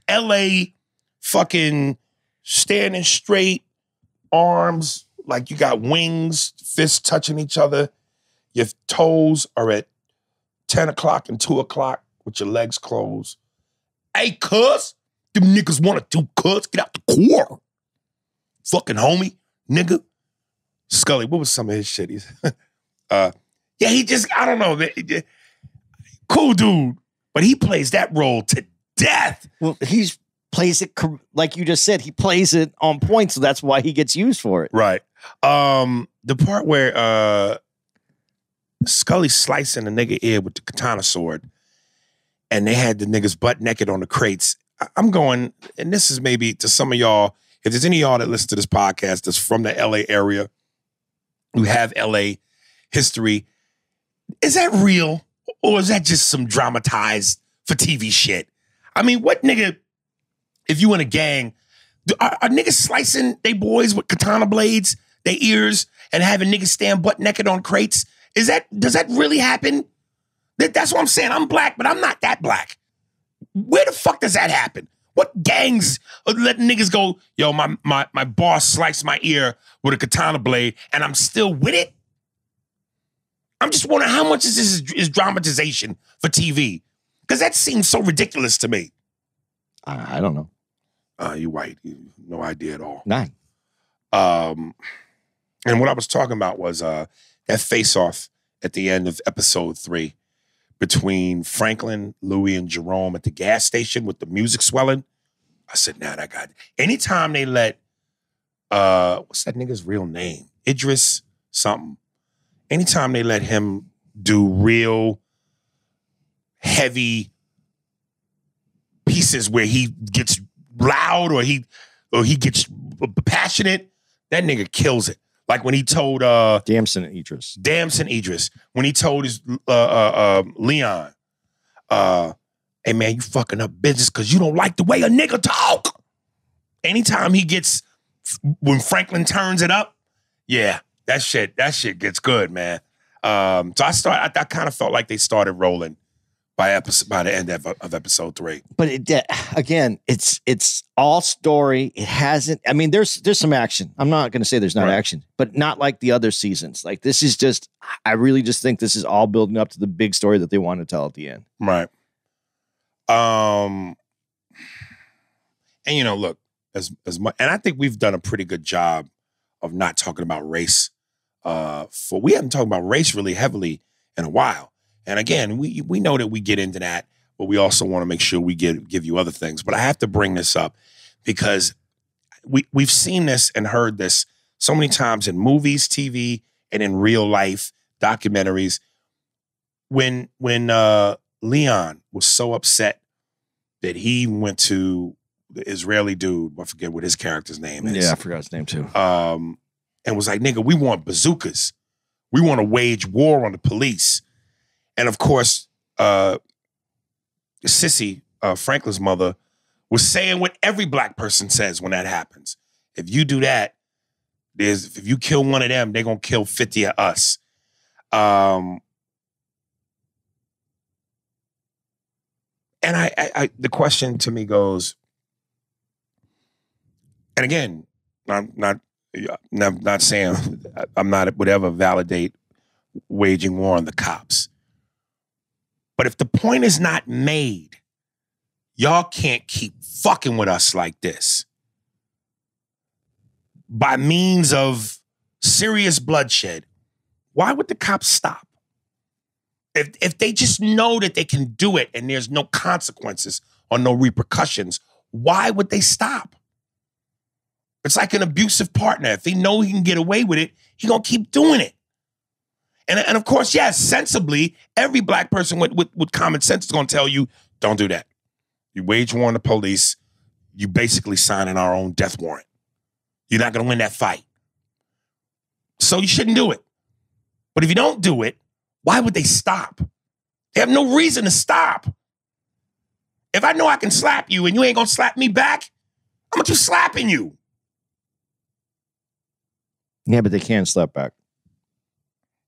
LA fucking standing straight, arms like you got wings, fists touching each other. Your toes are at 10 o'clock and 2 o'clock with your legs closed. Hey, cuz, them niggas want to do cuz. Get out the core. Fucking homie, nigga. Scully, what was some of his shit? He just, I don't know. Cool dude. But he plays that role to death. Well, he plays it like you just said. He plays it on point, so that's why he gets used for it. Right. The part where Scully's slicing the nigga ear with the katana sword, and they had the niggas butt naked on the crates. I'm going, and this is maybe to some of y'all, if there's any of y'all that listen to this podcast that's from the LA area, who have LA history, is that real? Or is that just some dramatized for TV shit? I mean, what nigga, if you in a gang, are niggas slicing they boys with katana blades, their ears, and having niggas stand butt naked on crates? Does that really happen? That's what I'm saying. I'm black, but I'm not that black. Where the fuck does that happen? What gangs let niggas go, yo, my boss sliced my ear with a katana blade and I'm still with it? I'm just wondering how much is dramatization for TV? Because that seems so ridiculous to me. I don't know. You white. No idea at all. None. And what I was talking about was that face-off at the end of episode 3 between Franklin, Louis, and Jerome at the gas station with the music swelling. I said, nah, that guy. Anytime they let, what's that nigga's real name? Idris something. Anytime they let him do real heavy pieces where he gets loud or he gets passionate, that nigga kills it. Like when he told Damson Idris. When he told his Leon, hey man, you fucking up business because you don't like the way a nigga talk. Anytime when Franklin turns it up, yeah, that shit gets good, man. So I kind of felt like they started rolling by the end of episode 3. But again, it's all story. It hasn't. I mean, there's some action. I'm not going to say there's not action, but not like the other seasons. Like this is just. I really just think this is all building up to the big story that they want to tell at the end. Right. And look, as much, and I think we've done a pretty good job of not talking about race. We haven't talked about race really heavily in a while. And again, we know that we get into that, but we also want to make sure we give you other things. But I have to bring this up because we've seen this and heard this so many times in movies, TV, and in real life documentaries. When Leon was so upset that he went to the Israeli dude, I forget what his character's name is. Yeah, I forgot his name too. And was like, nigga, we want bazookas. We want to wage war on the police. And of course, Sissy, Franklin's mother, was saying what every black person says when that happens. If you do that, if you kill one of them, they're going to kill 50 of us. And the question to me goes, and again, I'm not saying would ever validate waging war on the cops. But if the point is not made, y'all can't keep fucking with us like this. By means of serious bloodshed, why would the cops stop? If they just know that they can do it and there's no consequences or no repercussions, why would they stop? It's like an abusive partner. If he know he can get away with it, he gonna keep doing it. And of course, yes, sensibly, every black person with common sense is gonna tell you, don't do that. You wage war on the police, you basically signing our own death warrant. You're not gonna win that fight. So you shouldn't do it. But if you don't do it, why would they stop? They have no reason to stop. If I know I can slap you and you ain't gonna slap me back, I'm gonna keep slapping you. Yeah, but they can't slap back.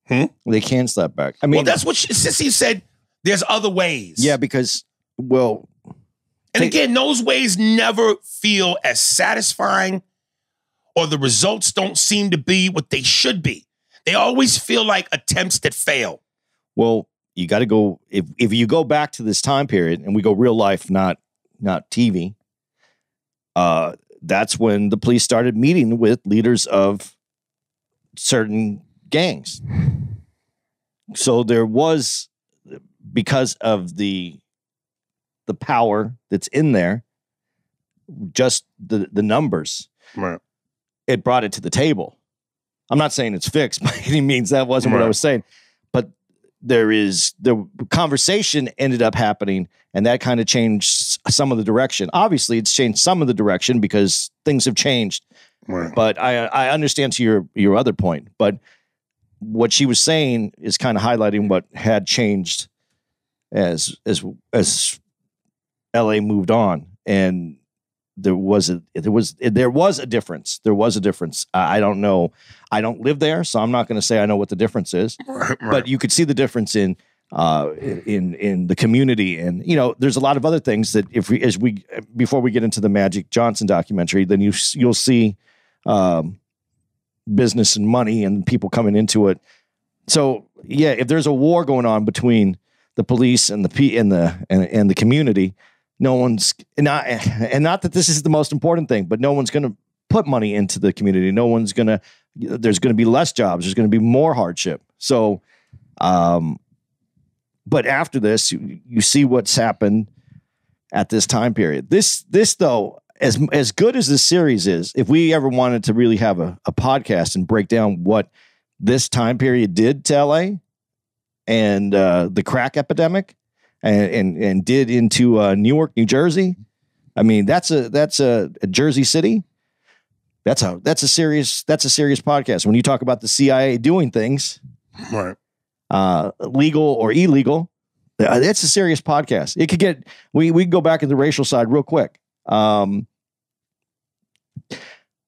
They can slap back. I mean, well, that's what Sissy said. There's other ways. Yeah, because, well. And again, those ways never feel as satisfying or the results don't seem to be what they should be. They always feel like attempts that fail. Well, you got to go, if you go back to this time period and we go real life, not TV, that's when the police started meeting with leaders of certain gangs. So there was, because of the power that's in there, just the numbers, right, it brought it to the table. I'm not saying it's fixed by any means. That wasn't what I was saying. But the conversation ended up happening, and that kind of changed some of the direction. Obviously, it's changed some of the direction because things have changed. Right. But I understand to your other point. But what she was saying is kind of highlighting what had changed as LA moved on, and there was a difference. There was a difference. I don't know. I don't live there, so I'm not going to say I know what the difference is. Right. But you could see the difference in in the community, and there's a lot of other things that before we get into the Magic Johnson documentary, then you'll see business and money and people coming into it. So yeah, if there's a war going on between the police and the community, no one's not that this is the most important thing, but no one's going to put money into the community. There's going to be less jobs. There's going to be more hardship. So, but after this, you see what's happened at this time period. This though, as good as this series is, if we ever wanted to really have a podcast and break down what this time period did to LA and the crack epidemic and did into Newark, New Jersey. I mean, that's a Jersey City. That's a serious podcast. When you talk about the CIA doing things, right, legal or illegal, it's a serious podcast. It could get we can go back in the racial side real quick.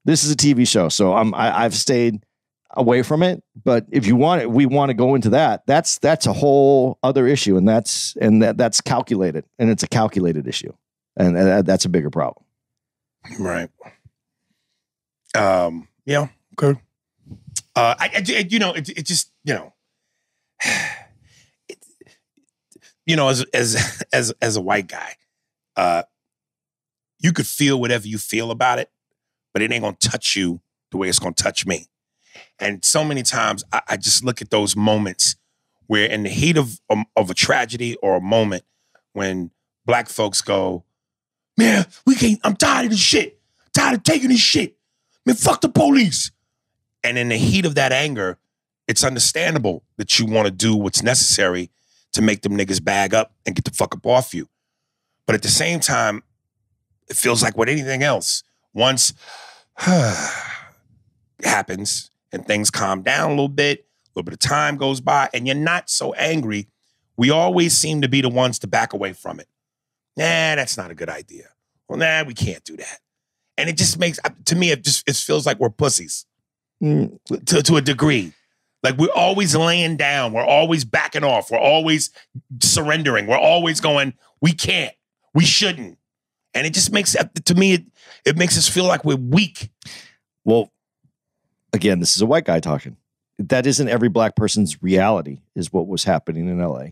This is a TV show, so I've stayed away from it. But if you want it, we want to go into that. That's a whole other issue, and that's calculated, and it's a calculated issue, and that's a bigger problem. Right. Yeah. Good. It just as a white guy, you could feel whatever you feel about it, but it ain't gonna touch you the way it's gonna touch me. And so many times I just look at those moments where in the heat of a tragedy or a moment when black folks go, man, I'm tired of this shit. Tired of taking this shit. Man, fuck the police. And in the heat of that anger, it's understandable that you want to do what's necessary to make them niggas bag up and get the fuck up off you. But at the same time, it feels like with anything else, once happens and things calm down a little bit of time goes by and you're not so angry, we always seem to be the ones to back away from it. Nah, that's not a good idea. Well, nah, we can't do that. And it just makes, to me, it feels like we're pussies to a degree. Like we're always laying down. We're always backing off. We're always surrendering. We're always going, we can't, we shouldn't. And it just makes, to me, it makes us feel like we're weak. Well, again, this is a white guy talking. That isn't every black person's reality, is what was happening in LA.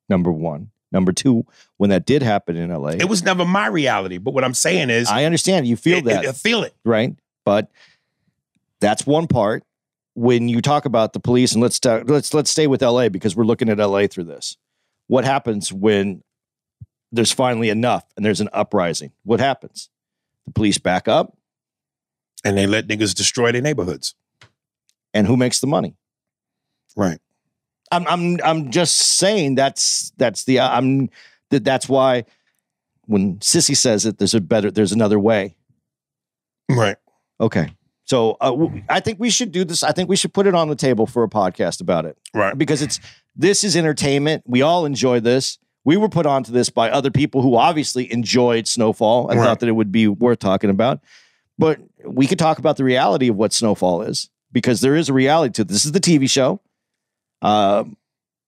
Number one. Number two, when that did happen in LA. It was never my reality. But what I'm saying is, I understand you feel that. I feel it. Right. But that's one part. When you talk about the police, and let's stay with LA because we're looking at LA through this. What happens when there's finally enough and there's an uprising? What happens? The police back up. And they let niggas destroy their neighborhoods. And who makes the money? Right. I'm just saying that's why when Sissy says it, there's another way. Right. Okay. So I think we should do this. I think we should put it on the table for a podcast about it. Right. Because this is entertainment. We all enjoy this. We were put onto this by other people who obviously enjoyed Snowfall and thought that it would be worth talking about. But we could talk about the reality of what Snowfall is, because there is a reality to it. This is the TV show.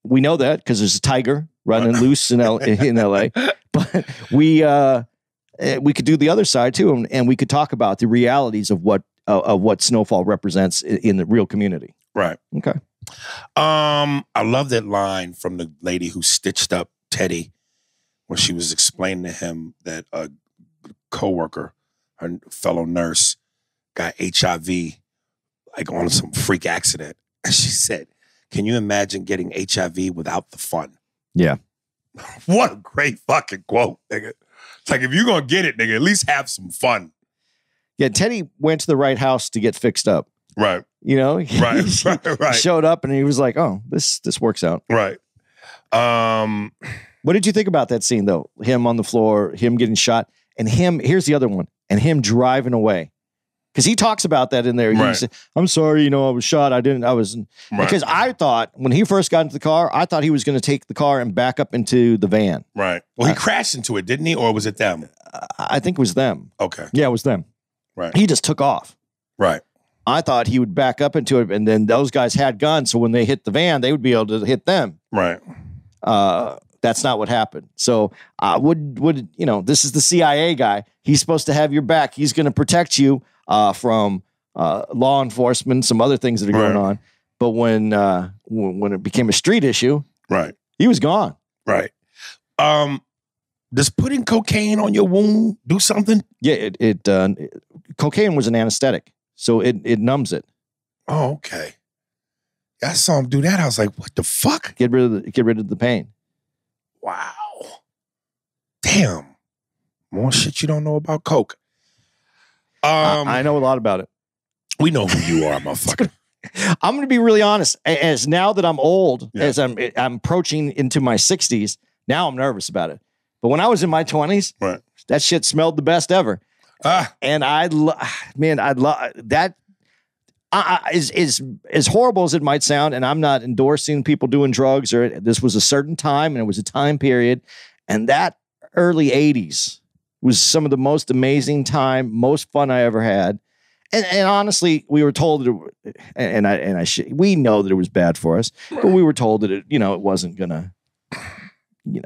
We know that because there's a tiger running loose in LA. But we could do the other side too, and we could talk about the realities of what Snowfall represents in the real community. Right. Okay. I love that line from the lady who stitched up Teddy when she was explaining to him that a coworker, her fellow nurse, got HIV like on some freak accident. And she said, can you imagine getting HIV without the fun? Yeah. What a great fucking quote, nigga. It's like, if you're going to get it, nigga, at least have some fun. Yeah, Teddy went to the right house to get fixed up. Right. You know? Right. He showed up and he was like, oh, this works out. Right. What did you think about that scene, though? Him on the floor, him getting shot, and him, here's the other one, and him driving away. Because he talks about that in there. Right. He said, I'm sorry, I was shot. Because I thought, when he first got into the car, I thought he was going to take the car and back up into the van. Right. Well, he crashed into it, didn't he? Or was it them? I think it was them. Okay. Yeah, it was them. Right. He just took off. Right. I thought he would back up into it, and then those guys had guns, so when they hit the van, they would be able to hit them. Right. That's not what happened. So would you know, this is the CIA guy. He's supposed to have your back. He's going to protect you from law enforcement, some other things that are going on. But when it became a street issue, right, he was gone. Right. Does putting cocaine on your wound do something? Yeah, cocaine was an anesthetic, so it numbs it. Oh, okay. I saw him do that. I was like, what the fuck? Get rid of the pain. Wow. Damn. More shit you don't know about coke. I know a lot about it. We know who you are, motherfucker. I'm going to be really honest. As now that I'm old, as I'm approaching into my 60s, now I'm nervous about it. But when I was in my 20s, that shit smelled the best ever. And I'd love that. As horrible as it might sound, and I'm not endorsing people doing drugs, this was a certain time and it was a time period, and that early 80s was some of the most amazing time, most fun I ever had. And honestly, we were told that we know that it was bad for us, but we were told that it wasn't gonna, you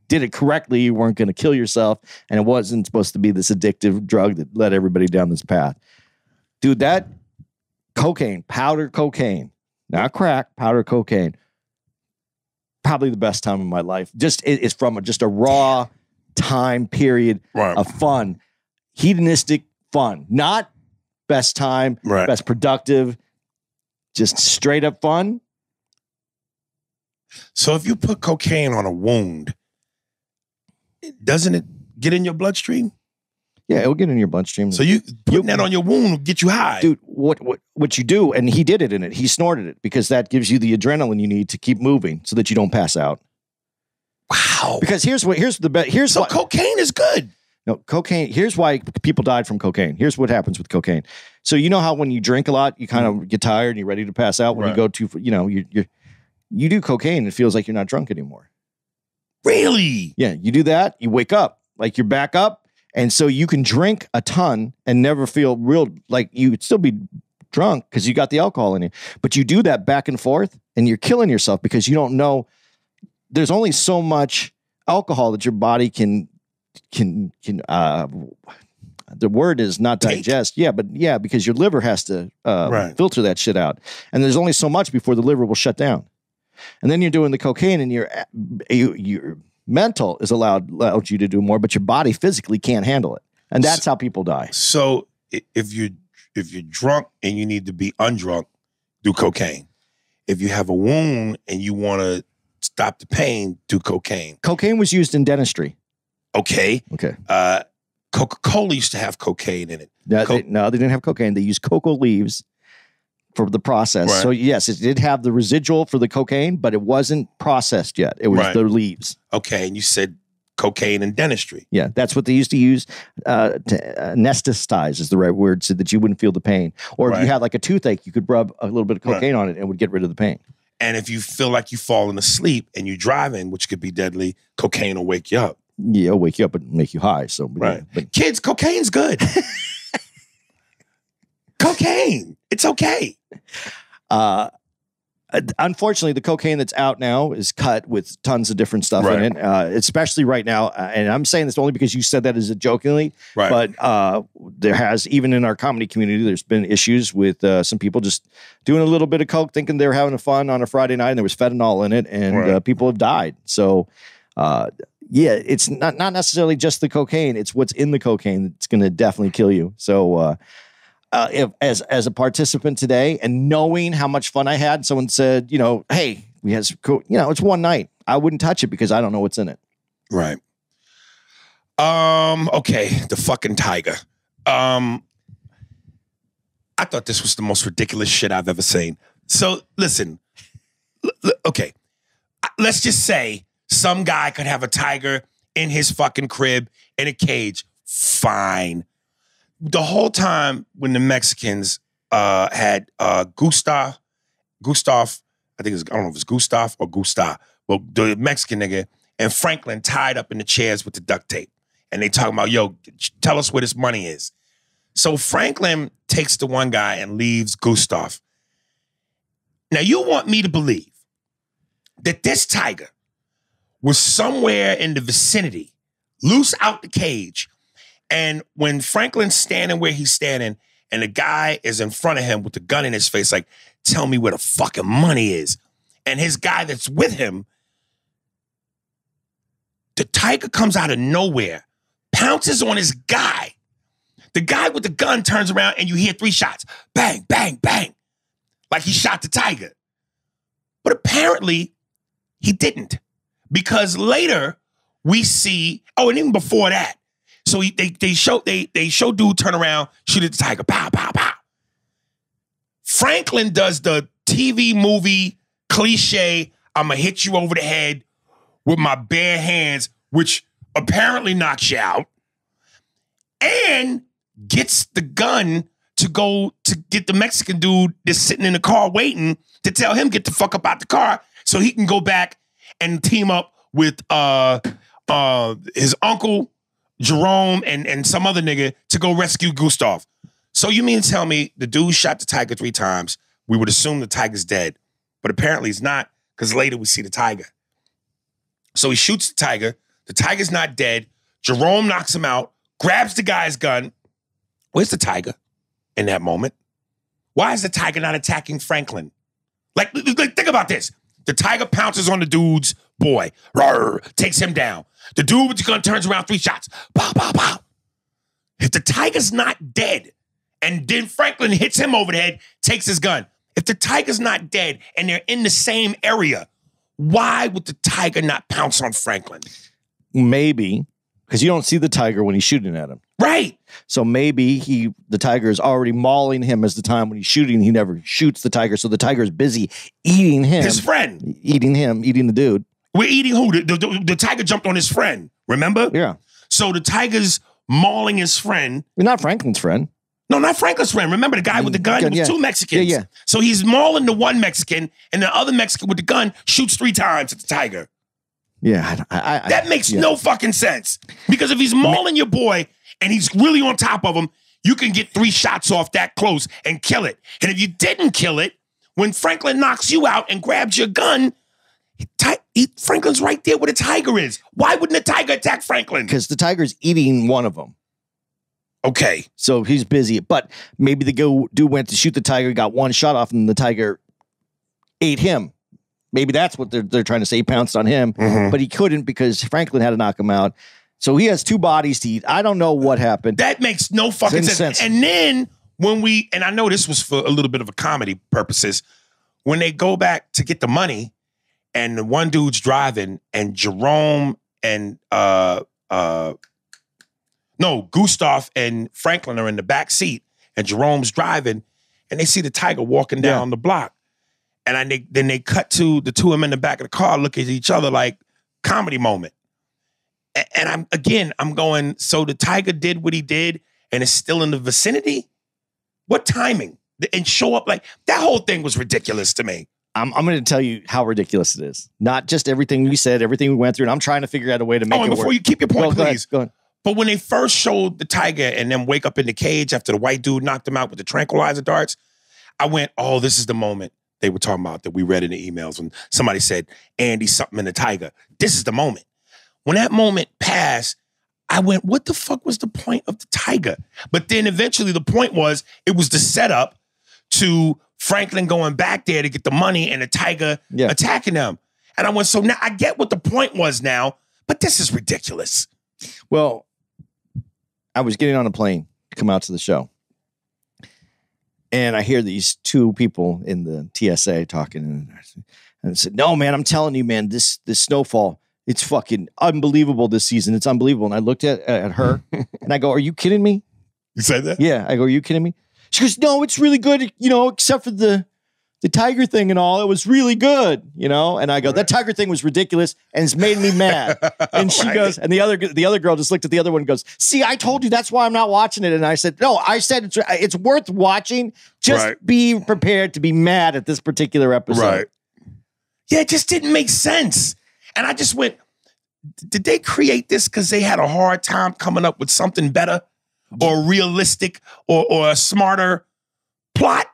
did it correctly, you weren't gonna kill yourself, and it wasn't supposed to be this addictive drug that led everybody down this path. Dude, that cocaine, powder cocaine, not crack, powder cocaine, probably the best time of my life. It's from just a raw time period of fun, hedonistic fun, not best time, best productive, just straight up fun. So if you put cocaine on a wound, doesn't it get in your bloodstream? Yeah, it'll get in your bloodstream. So putting that on your wound will get you high. Dude, what you do, and he did it in it. He snorted it because that gives you the adrenaline you need to keep moving so that you don't pass out. Wow. Because here's why cocaine is good. No, cocaine, here's why people died from cocaine. Here's what happens with cocaine. So you know how when you drink a lot, you kind of get tired and you're ready to pass out when you go to, you do cocaine, it feels like you're not drunk anymore. Really? Yeah, you do that, you wake up, like you're back up, and so you can drink a ton and never feel real, like you would still be drunk because you got the alcohol in you. But you do that back and forth and you're killing yourself because you don't know, there's only so much alcohol that your body can the word is not digest. Yeah, but because your liver has to filter that shit out. And there's only so much before the liver will shut down. And then you're doing the cocaine and your mental is allowed you to do more, but your body physically can't handle it. And that's how people die. So if you're drunk and you need to be undrunk, do cocaine. If you have a wound and you want to stop the pain, do cocaine. Cocaine was used in dentistry. Okay. Coca-Cola used to have cocaine in it. No, they didn't have cocaine. They used cocoa leaves for the process. Right. So yes, it did have the residual for the cocaine, but it wasn't processed yet. It was the leaves. Okay, and you said cocaine in dentistry. Yeah, that's what they used to use to anesthetize is the right word, so that you wouldn't feel the pain. Or if you had like a toothache, you could rub a little bit of cocaine on it and it would get rid of the pain. And if you feel like you've fallen asleep and you're driving, which could be deadly, cocaine will wake you up. Yeah, it'll wake you up and make you high. So, but kids, cocaine's good. Cocaine, it's okay. Unfortunately, the cocaine that's out now is cut with tons of different stuff in it, especially right now. And I'm saying this only because you said that as a jokingly, but there has, even in our comedy community, there's been issues with some people just doing a little bit of coke, thinking they're having fun on a Friday night, and there was fentanyl in it, and people have died. So, yeah, it's not necessarily just the cocaine; it's what's in the cocaine that's going to definitely kill you. So, if as a participant today, and knowing how much fun I had, someone said, hey, we had some cool, it's one night. I wouldn't touch it because I don't know what's in it. Right. Okay, the fucking tiger. I thought this was the most ridiculous shit I've ever seen. So listen, okay, let's just say some guy could have a tiger in his fucking crib in a cage. Fine. The whole time when the Mexicans had Gustav, I don't know if it's Gustav or Gustav, well, the Mexican nigga, and Franklin tied up in the chairs with the duct tape. And they talking about, yo, tell us where this money is. So Franklin takes the one guy and leaves Gustav. Now, you want me to believe that this tiger was somewhere in the vicinity, loose out the cage. And when Franklin's standing where he's standing, and the guy is in front of him with the gun in his face, like, tell me where the fucking money is. And his guy that's with him, the tiger comes out of nowhere, pounces on his guy. The guy with the gun turns around and you hear 3 shots. Bang, bang, bang. Like he shot the tiger. But apparently, he didn't. Because later, we see, and even before that, so they show dude turn around, shoot at the tiger, pow, pow, pow. Franklin does the TV movie cliche, I'm gonna hit you over the head with my bare hands, which apparently knocks you out, and gets the gun to go to get the Mexican dude that's sitting in the car waiting to tell him get the fuck up out the car so he can go back and team up with his uncle, Jerome, and some other nigga to go rescue Gustav. So you mean to tell me the dude shot the tiger 3 times, we would assume the tiger's dead, but apparently he's not, because later we see the tiger. So he shoots the tiger's not dead, Jerome knocks him out, grabs the guy's gun. Where's the tiger in that moment? Why is the tiger not attacking Franklin? Like think about this. The tiger pounces on the dude's boy, takes him down. The dude with the gun turns around, 3 shots. Pow, pow, pow. If the tiger's not dead, and then Franklin hits him over the head, takes his gun. If the tiger's not dead and they're in the same area, why would the tiger not pounce on Franklin? Maybe, because you don't see the tiger when he's shooting at him. Right. So maybe the tiger is already mauling him as the time when he's shooting. He never shoots the tiger, so the tiger is busy eating him. His friend. Eating the dude. We're eating who? The tiger jumped on his friend, remember? Yeah. So the tiger's mauling his friend. Not Franklin's friend. No, not Franklin's friend. Remember the guy with the gun? It was 2 Mexicans. Yeah. So he's mauling the one Mexican, and the other Mexican with the gun shoots 3 times at the tiger. Yeah. That makes no fucking sense. Because if he's mauling your boy and he's really on top of him, you can get 3 shots off that close and kill it. And if you didn't kill it, when Franklin knocks you out and grabs your gun, Franklin's right there where the tiger is. Why wouldn't the tiger attack Franklin? Because the tiger's eating one of them. Okay. So he's busy. But maybe the dude went to shoot the tiger, got 1 shot off, and the tiger ate him. Maybe that's what they're trying to say. He pounced on him, but he couldn't because Franklin had to knock him out. So he has 2 bodies to eat. I don't know what happened. That makes no fucking sense. And then and I know this was for a little bit of a comedy purposes, when they go back to get the money and the one dude's driving and Jerome and Gustav and Franklin are in the back seat and Jerome's driving and they see the tiger walking down the block. And then they cut to the 2 of them in the back of the car, look at each other like comedy moment. And I'm going, so the tiger did what he did and is still in the vicinity? What timing? And show up like, that whole thing was ridiculous to me. I'm going to tell you how ridiculous it is. Not just everything we said, everything we went through, and I'm trying to figure out a way to make it work. Before you keep your point, please. Go ahead. But when they first showed the tiger and then wake up in the cage after the white dude knocked him out with the tranquilizer darts, I went, oh, this is the moment they were talking about that we read in the emails when somebody said, Andy, something in the tiger. This is the moment. When that moment passed, I went, what the fuck was the point of the tiger? But then eventually the point was, it was the setup to Franklin going back there to get the money and the tiger attacking them. And I went, so now I get what the point was now, but this is ridiculous. Well, I was getting on a plane to come out to the show. And I hear these 2 people in the TSA talking. And I said, no, man, I'm telling you, man, this Snowfall, it's fucking unbelievable this season. It's unbelievable. And I looked at her and I go, are you kidding me? You said that? Yeah. I go, are you kidding me? She goes, no, it's really good, except for the tiger thing and all. It was really good, And I go, that tiger thing was ridiculous and it's made me mad. And she goes, and the other girl just looked at the other one and goes, see, I told you that's why I'm not watching it. And I said, no, I said it's worth watching. Just be prepared to be mad at this particular episode. Right. Yeah, it just didn't make sense. And I just went, did they create this because they had a hard time coming up with something better or realistic or a smarter plot?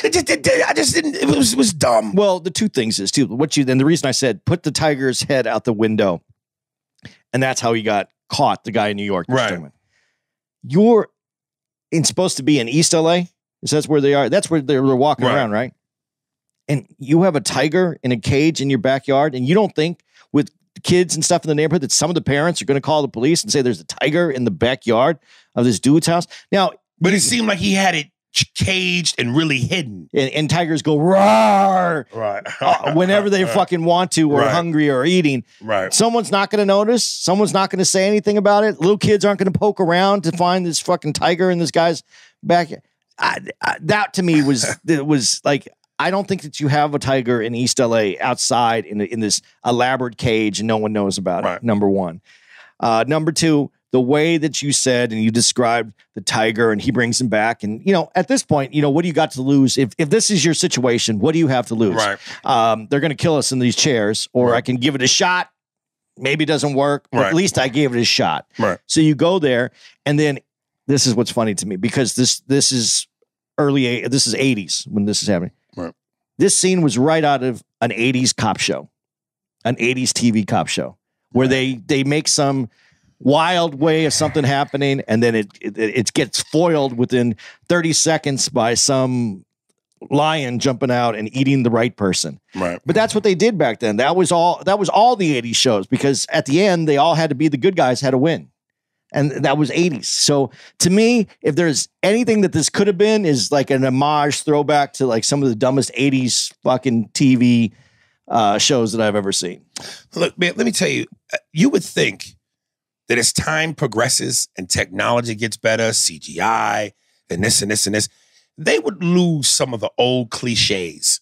I just didn't. It was dumb. Well, the two things is too the reason I said put the tiger's head out the window, and that's how he got caught. The guy in New York, Right? You're supposed to be in East LA. That's where they are. That's where they're walking around, right? And you have a tiger in a cage in your backyard, and you don't think with kids and stuff in the neighborhood that some of the parents are going to call the police and say there's a tiger in the backyard of this dude's house. Now, but it seemed like he had it caged and really hidden. And tigers go roar whenever they fucking want to or hungry or eating. Right. Someone's not going to notice. Someone's not going to say anything about it. Little kids aren't going to poke around to find this fucking tiger in this guy's back. That to me was like, I don't think that you have a tiger in East LA outside in this elaborate cage and no one knows about it. Number one. Number two, the way that you said and you described the tiger and he brings him back. And, at this point, what do you got to lose? If this is your situation, what do you have to lose? Right. They're going to kill us in these chairs, or I can give it a shot. Maybe it doesn't work, but at least I gave it a shot. Right. So you go there, and then this is what's funny to me because this is this is 80s when this is happening. Right. This scene was right out of an 80s cop show, an 80s TV cop show, where they make some wild way of something happening, and then it gets foiled within 30 seconds by some lion jumping out and eating the right person. Right. But that's what they did back then. That was all the 80s shows, because at the end they all had to be the good guys, had to win. And that was 80s. So to me, if there's anything that this could have been, is like an homage throwback to like some of the dumbest 80s fucking TV shows that I've ever seen. Look, man, let me tell you, you would think that as time progresses and technology gets better, CGI and this and this and this, they would lose some of the old cliches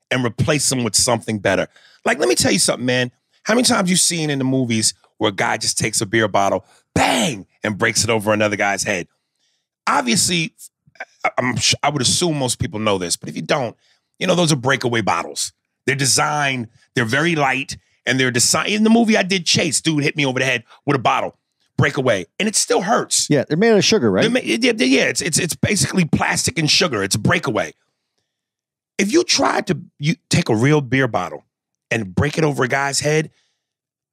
and replace them with something better. Like, let me tell you something, man. How many times you seen in the movies where a guy just takes a beer bottle, bang, and breaks it over another guy's head? Obviously, I would assume most people know this, but if you don't, those are breakaway bottles. They're designed, they're very light, and they're designed. In the movie I did, Chase, dude hit me over the head with a bottle, breakaway, and it still hurts. Yeah, they're made out of sugar, right? It's basically plastic and sugar. It's a breakaway. If you tried to take a real beer bottle and break it over a guy's head,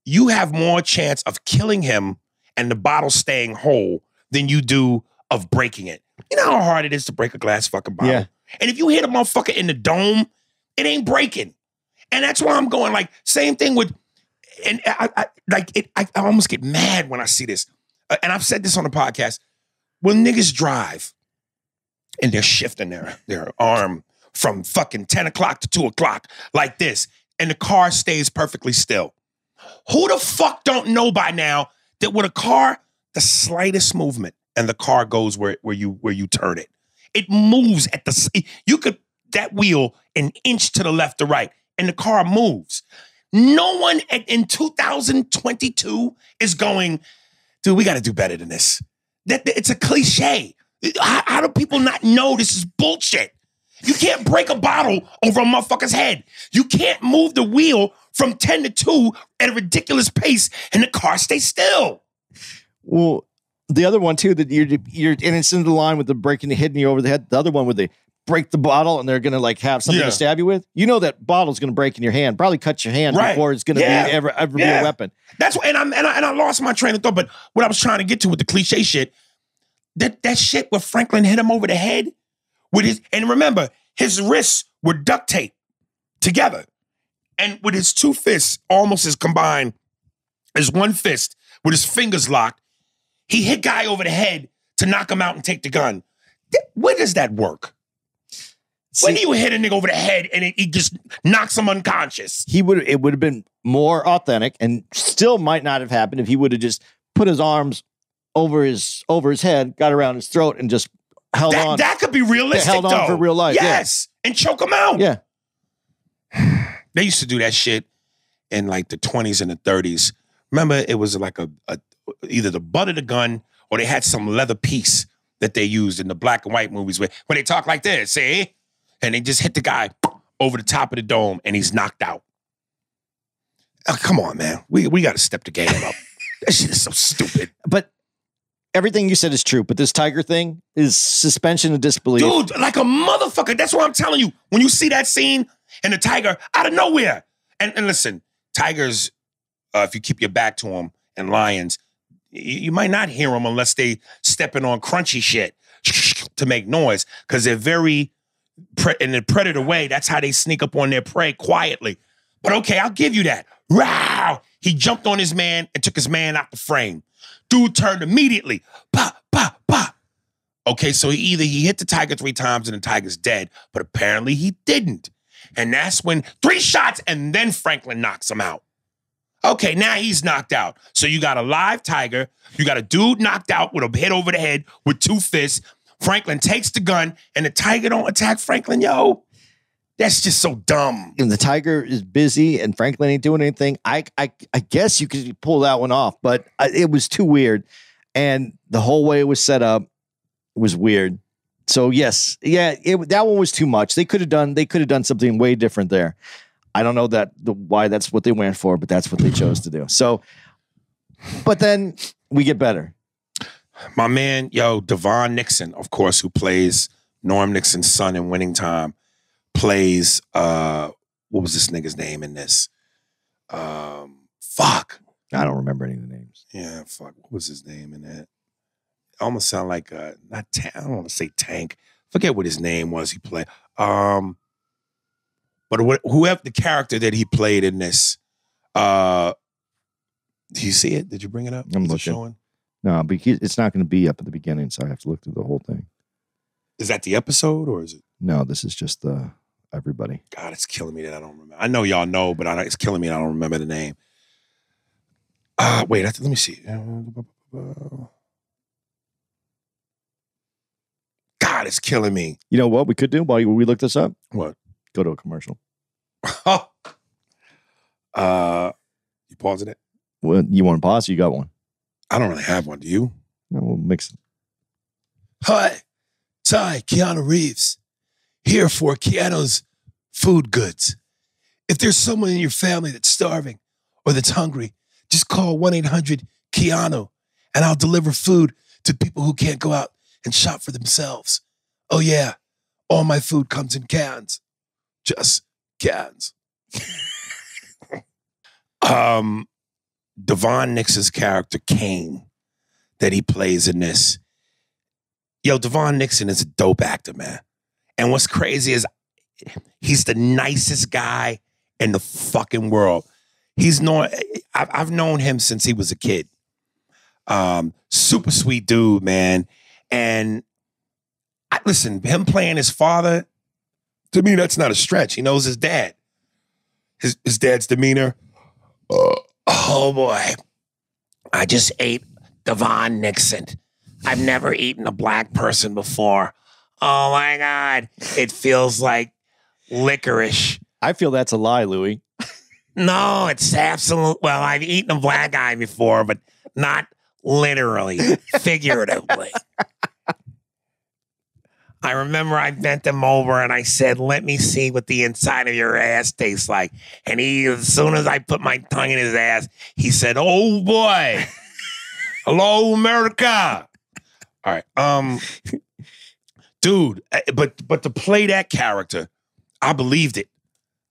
you have more chance of killing him and the bottle staying whole than you do of breaking it. You know how hard it is to break a glass fucking bottle? Yeah. And if you hit a motherfucker in the dome, it ain't breaking. And that's why I'm going like, same thing with, and I almost get mad when I see this. And I've said this on the podcast. When niggas drive and they're shifting their arm from fucking 10 o'clock to 2 o'clock like this, and the car stays perfectly still. Who the fuck don't know by now that with a car, the slightest movement and the car goes where you turn it. It moves at you could that wheel an inch to the left or right and the car moves. No one in 2022 is going, dude, we got to do better than this. It's a cliche. How do people not know this is bullshit? You can't break a bottle over a motherfucker's head. You can't move the wheel from 10 to 2 at a ridiculous pace and the car stays still. Well, the other one too, that you're and it's in the line with the breaking the hitting you over the head. The other one where they break the bottle and they're going to like have something to stab you with. You know that bottle's going to break in your hand, probably cut your hand before it's going to be ever be a weapon. That's what, and I lost my train of thought. But what I was trying to get to with the cliche shit, that shit where Franklin hit him over the head with his, and remember, his wrists were duct taped together. And with his two fists almost as combined as one fist with his fingers locked, he hit guy over the head to knock him out and take the gun. Where does that work? When do you hit a nigga over the head and he just knocks him unconscious? It would have been more authentic and still might not have happened if he would have just put his arms over his head, got around his throat, and just held on. That could be realistic, held on for real life. Yes. Yeah. And choke him out. Yeah. They used to do that shit in like the 20s and the 30s. Remember, it was like either the butt of the gun or they had some leather piece that they used in the black and white movies where they talk like this, see? And they just hit the guy over the top of the dome and he's knocked out. Oh, come on, man. We got to step the game up. That shit is so stupid. But everything you said is true, but this tiger thing is suspension of disbelief. Dude, like a motherfucker. That's what I'm telling you. When you see that scene and the tiger out of nowhere. And listen, tigers, if you keep your back to them, and lions, you might not hear them unless they stepping on crunchy shit to make noise, because they're very, in the predator way, that's how they sneak up on their prey quietly. But okay, I'll give you that. Wow! He jumped on his man and took his man out the frame. Dude turned immediately. Pa, pa, pa. Okay, so he hit the tiger 3 times and the tiger's dead, but apparently he didn't. And that's when 3 shots and then Franklin knocks him out. Okay, now he's knocked out. So you got a live tiger, you got a dude knocked out with a hit over the head with 2 fists. Franklin takes the gun and the tiger don't attack Franklin, yo. That's just so dumb. And the tiger is busy and Franklin ain't doing anything. I guess you could pull that one off, but it was too weird. And the whole way it was set up was weird. So yes, yeah, that one was too much. They could have done something way different there. I don't know why that's what they went for, but that's what they chose to do. So, but then we get better. My man, Devon Nixon, of course, who plays Norm Nixon's son in Winning Time, plays, what was this nigga's name in this? Fuck. I don't remember any of the names. Yeah, fuck. What was his name in that? Almost sound like, not Tank. I don't want to say Tank. Forget what his name was he played. But whoever the character that he played in this, do you see it? Did you bring it up? I'm Is it looking. showing? No, but it's not going to be up at the beginning, so I have to look through the whole thing. Is that the episode or is it? No, this is just everybody. God, it's killing me that I don't remember. I know y'all know, but it's killing me that I don't remember the name. Wait, let me see. God, it's killing me. You know what we could do while we look this up? What? Go to a commercial. You pausing it? Well, you want to pause? You got one? I don't really have one. Do you? No, we'll mix it. Hi, Ty, Keanu Reeves, here for Keanu's Food Goods. If there's someone in your family that's starving or that's hungry, just call 1-800-KEANU and I'll deliver food to people who can't go out and shop for themselves. Oh yeah, all my food comes in cans. Just cans. Devon Nixon's character, Kane, that he plays in this. Devon Nixon is a dope actor, man. And what's crazy is he's the nicest guy in the fucking world. I've known him since he was a kid. Super sweet dude, man. And listen, him playing his father, to me, that's not a stretch. He knows his dad. His dad's demeanor. Oh boy. I just ate Devon Nixon. I've never eaten a black person before. Oh my God. It feels like licorice. I feel that's a lie, Louis. No, it's absolute. Well, I've eaten a black guy before, but not literally, figuratively. I remember I bent him over and I said, let me see what the inside of your ass tastes like. And as soon as I put my tongue in his ass, he said, oh boy. Hello, America. All right. Dude, but to play that character, I believed it.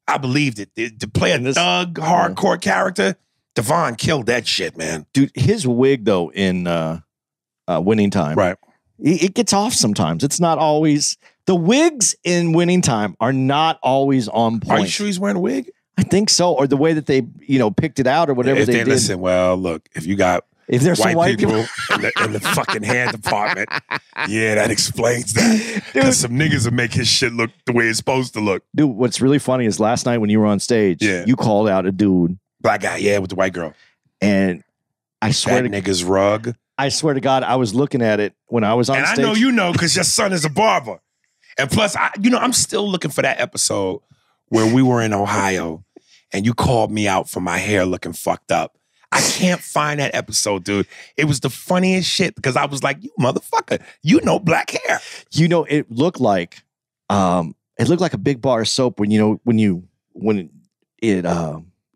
To play a thug, hardcore character, Devon killed that shit, man. Dude, his wig, though, in Winning Time. Right. It gets off sometimes. It's not always. The wigs in Winning Time are not always on point. Are you sure he's wearing a wig? I think so. Or the way that they, picked it out or whatever they did. Listen, well, look, if there's some white people in the fucking hair department, yeah, that explains that. Because some niggas will make his shit look the way it's supposed to look. Dude, what's really funny is last night when you were on stage, you called out a dude. Black guy, yeah, with the white girl. And I swear that nigga's rug. I swear to God, I was looking at it when I was on stage. And I know you know because your son is a barber. And plus, I'm still looking for that episode where we were in Ohio and you called me out for my hair looking fucked up. I can't find that episode, dude. It was the funniest shit because I was like, you motherfucker, black hair. It looked like a big bar of soap when you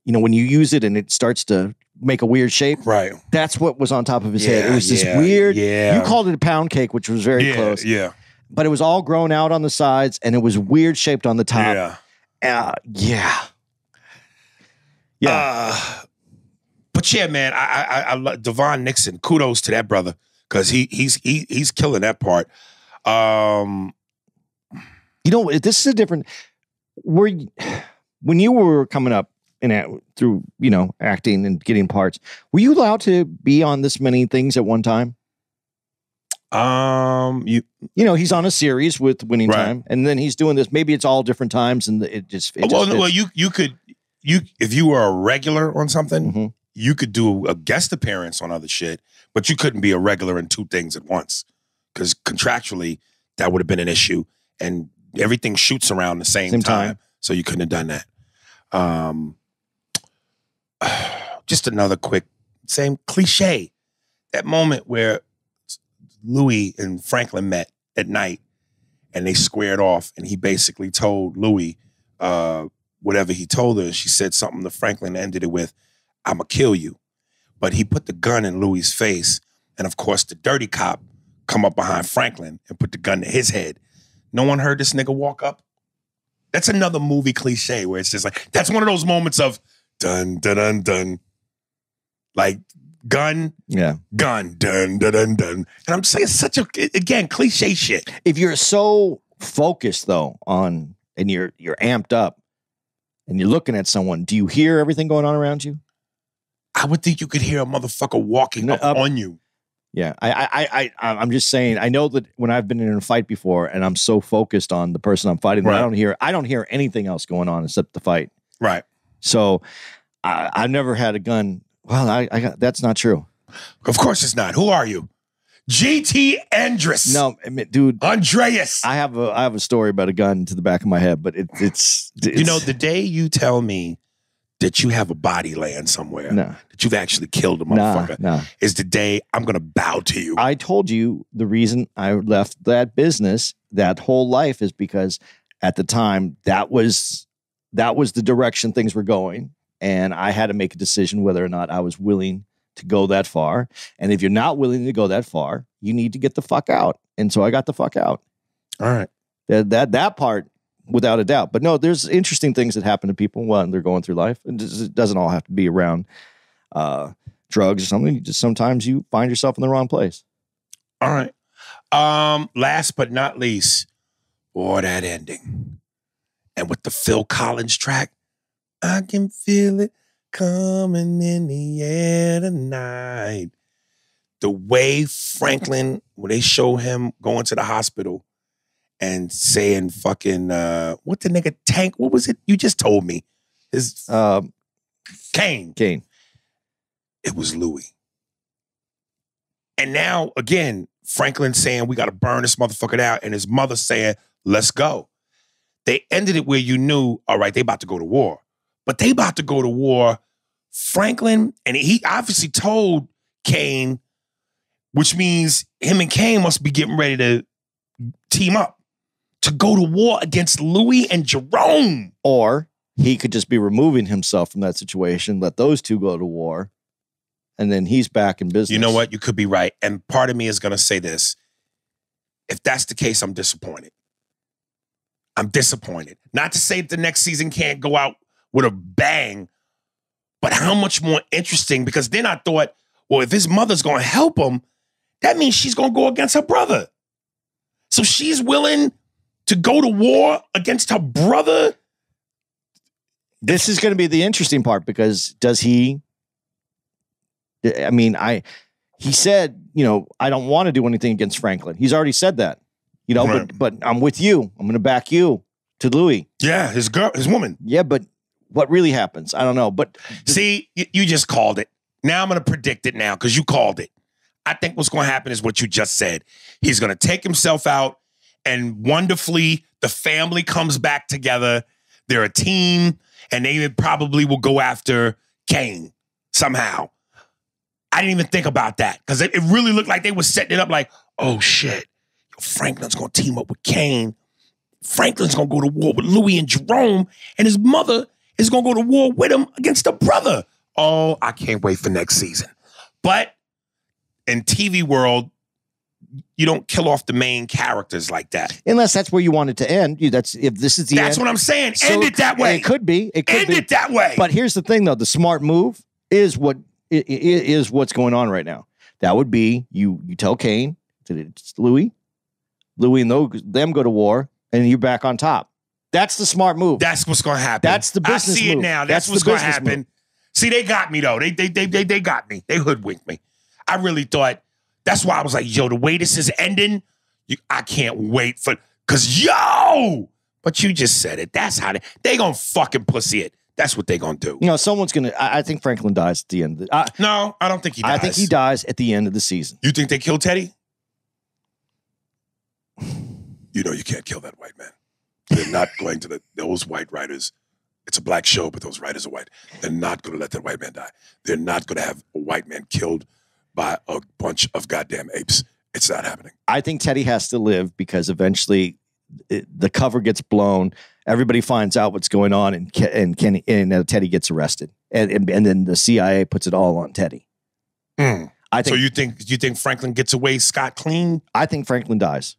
use it and it starts to make a weird shape. Right. That's what was on top of his head. It Yeah, was this yeah, weird. yeah. You called it a pound cake, which was very close. Yeah. But it was all grown out on the sides, and it was weird shaped on the top. Yeah. But yeah, man, I love Devon Nixon. Kudos to that brother because he's killing that part. You know, this is a different. When you were coming up through acting and getting parts, were you allowed to be on this many things at one time? He's on a series with Winning Time, and then he's doing this. Maybe it's all different times, and you could if you were a regular on something, mm-hmm. you could do a guest appearance on other shit, but you couldn't be a regular in two things at once because contractually that would have been an issue, and everything shoots around the same time, so you couldn't have done that. Just another quick, same cliche, that moment where Louis and Franklin met at night and they squared off, and he basically told Louis whatever he told her. She said something to Franklin, ended it with, "I'ma kill you." But he put the gun in Louis' face, and of course the dirty cop come up behind Franklin and put the gun to his head. No one heard this nigga walk up. That's another movie cliche where it's just like, that's one of those moments of dun, dun, dun, dun. Like, gun, gun, dun, dun, dun, dun. And I'm saying such a, again, cliche shit. If you're so focused though and you're amped up and you're looking at someone, do you hear everything going on around you? I would think you could hear a motherfucker walking up on you. Yeah, I'm just saying. I know that when I've been in a fight before, and I'm so focused on the person I'm fighting, that I don't hear anything else going on except the fight. Right. So I've never had a gun. Well, that's not true. Of course it's not. Who are you? GT Andrus. No, I mean, dude. Andreas. I have a story about a gun to the back of my head, but it's the day you tell me that you have a body laying somewhere, that you've actually killed a motherfucker, is the day I'm going to bow to you. I told you the reason I left that business, that whole life, is because at the time that was the direction things were going. And I had to make a decision whether or not I was willing to go that far. And if you're not willing to go that far, you need to get the fuck out. And so I got the fuck out. All right. That part, without a doubt. But no, there's interesting things that happen to people when they're going through life. It doesn't all have to be around drugs or something. Sometimes you find yourself in the wrong place. All right. Last but not least, that ending. And with the Phil Collins track, I can feel it coming in the air tonight. The way Franklin, when they show him going to the hospital and saying fucking, what the nigga Tank, what was it? You just told me. His Kane. It was Louis. And now, again, Franklin saying, we got to burn this motherfucker out. And his mother saying, let's go. They ended it where you knew, all right, they about to go to war. But they about to go to war. Franklin, and he obviously told Kane, which means him and Kane must be getting ready to team up to go to war against Louis and Jerome. Or he could just be removing himself from that situation, let those two go to war, and then he's back in business. You know what? You could be right. And part of me is going to say this. If that's the case, I'm disappointed. I'm disappointed. Not to say that the next season can't go out with a bang, but how much more interesting, because then I thought, well, if his mother's going to help him, that means she's going to go against her brother. So she's willing to go to war against her brother. This is going to be the interesting part, because he said, I don't want to do anything against Franklin. He's already said that, right. but I'm with you. I'm going to back you to Louis. Yeah, his woman. Yeah, but what really happens? I don't know. But see, you just called it. Now I'm going to predict it now because you called it. I think what's going to happen is what you just said. He's going to take himself out, and wonderfully, the family comes back together. They're a team, and they probably will go after Kane somehow. I didn't even think about that because it really looked like they were setting it up like, oh, shit, Franklin's going to team up with Kane. Franklin's going to go to war with Louis and Jerome, and his mother is going to go to war with him against the brother. Oh, I can't wait for next season. But in TV world, you don't kill off the main characters like that. Unless that's where you want it to end. If this is the end. That's what I'm saying. So End it that way. It could be. End it that way. But here's the thing, though. The smart move is what's going on right now. That would be you tell Kane that it's Louis and them go to war, and you're back on top. That's the smart move. That's what's going to happen. That's the business I see move. it now. That's what's going to happen. Move. See, they got me, though. They got me. They hoodwinked me. I really thought, that's why I was like, yo, the way this is ending, I can't wait for, because but you just said it. That's how they going to fucking pussy it. That's what they going to do. Someone's going to, I think Franklin dies at the end. No, I don't think he dies. I think he dies at the end of the season. You think they kill Teddy? You know you can't kill that white man. They're not going to those white writers. It's a black show, but those writers are white. They're not going to let that white man die. They're not going to have a white man killed by a bunch of goddamn apes. It's not happening. I think Teddy has to live because eventually the cover gets blown. Everybody finds out what's going on, and Teddy gets arrested, and then the CIA puts it all on Teddy. I think. So you think Franklin gets away scot clean? I think Franklin dies.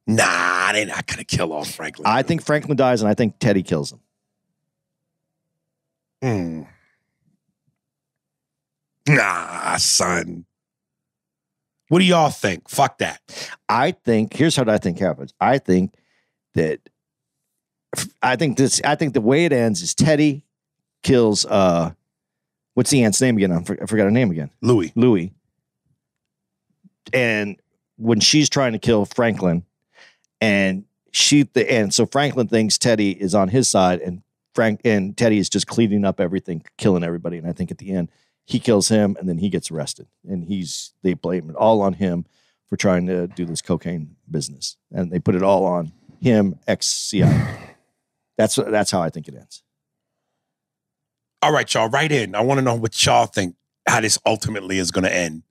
Nah, they're not going to kill off Franklin. I think Franklin dies, and I think Teddy kills him. Nah, son. What do y'all think? Fuck that. Here's what I think happens. I think the way it ends is Teddy kills, what's the aunt's name again? I forgot her name again. Louis. And when she's trying to kill Franklin, and so Franklin thinks Teddy is on his side, and Teddy is just cleaning up everything, killing everybody. And I think at the end, he kills him, and then he gets arrested, and they blame it all on him for trying to do this cocaine business, and they put it all on him, ex-CIA. That's how I think it ends. All right, y'all, write in. I want to know what y'all think, how this ultimately is going to end.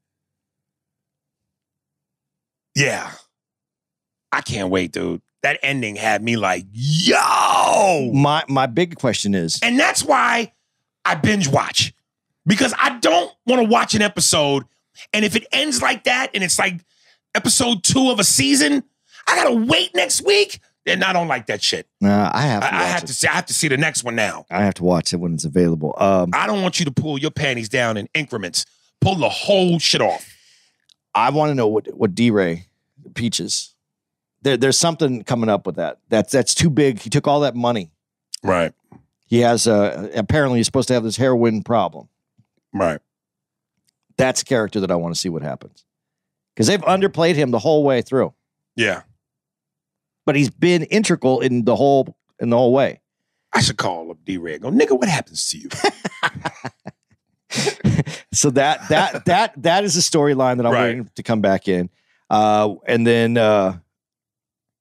Yeah. I can't wait, dude. That ending had me like, yo! My big question is... And that's why I binge watch. Because I don't want to watch an episode, and if it ends like that, and it's like episode 2 of a season, I got to wait next week. Then I don't like that shit. I have to see the next one now. I have to watch it when it's available. I don't want you to pull your panties down in increments. Pull the whole shit off. I want to know what D-Ray, Peaches... There's something coming up with that. That's too big. He took all that money. Right. He has apparently he's supposed to have this heroin problem. Right. That's a character that I want to see what happens. Because they've underplayed him the whole way through. Yeah. But he's been integral in the whole way. I should call up D-Ray and go, nigga, what happens to you? So that is a storyline that I'm waiting to come back in. And then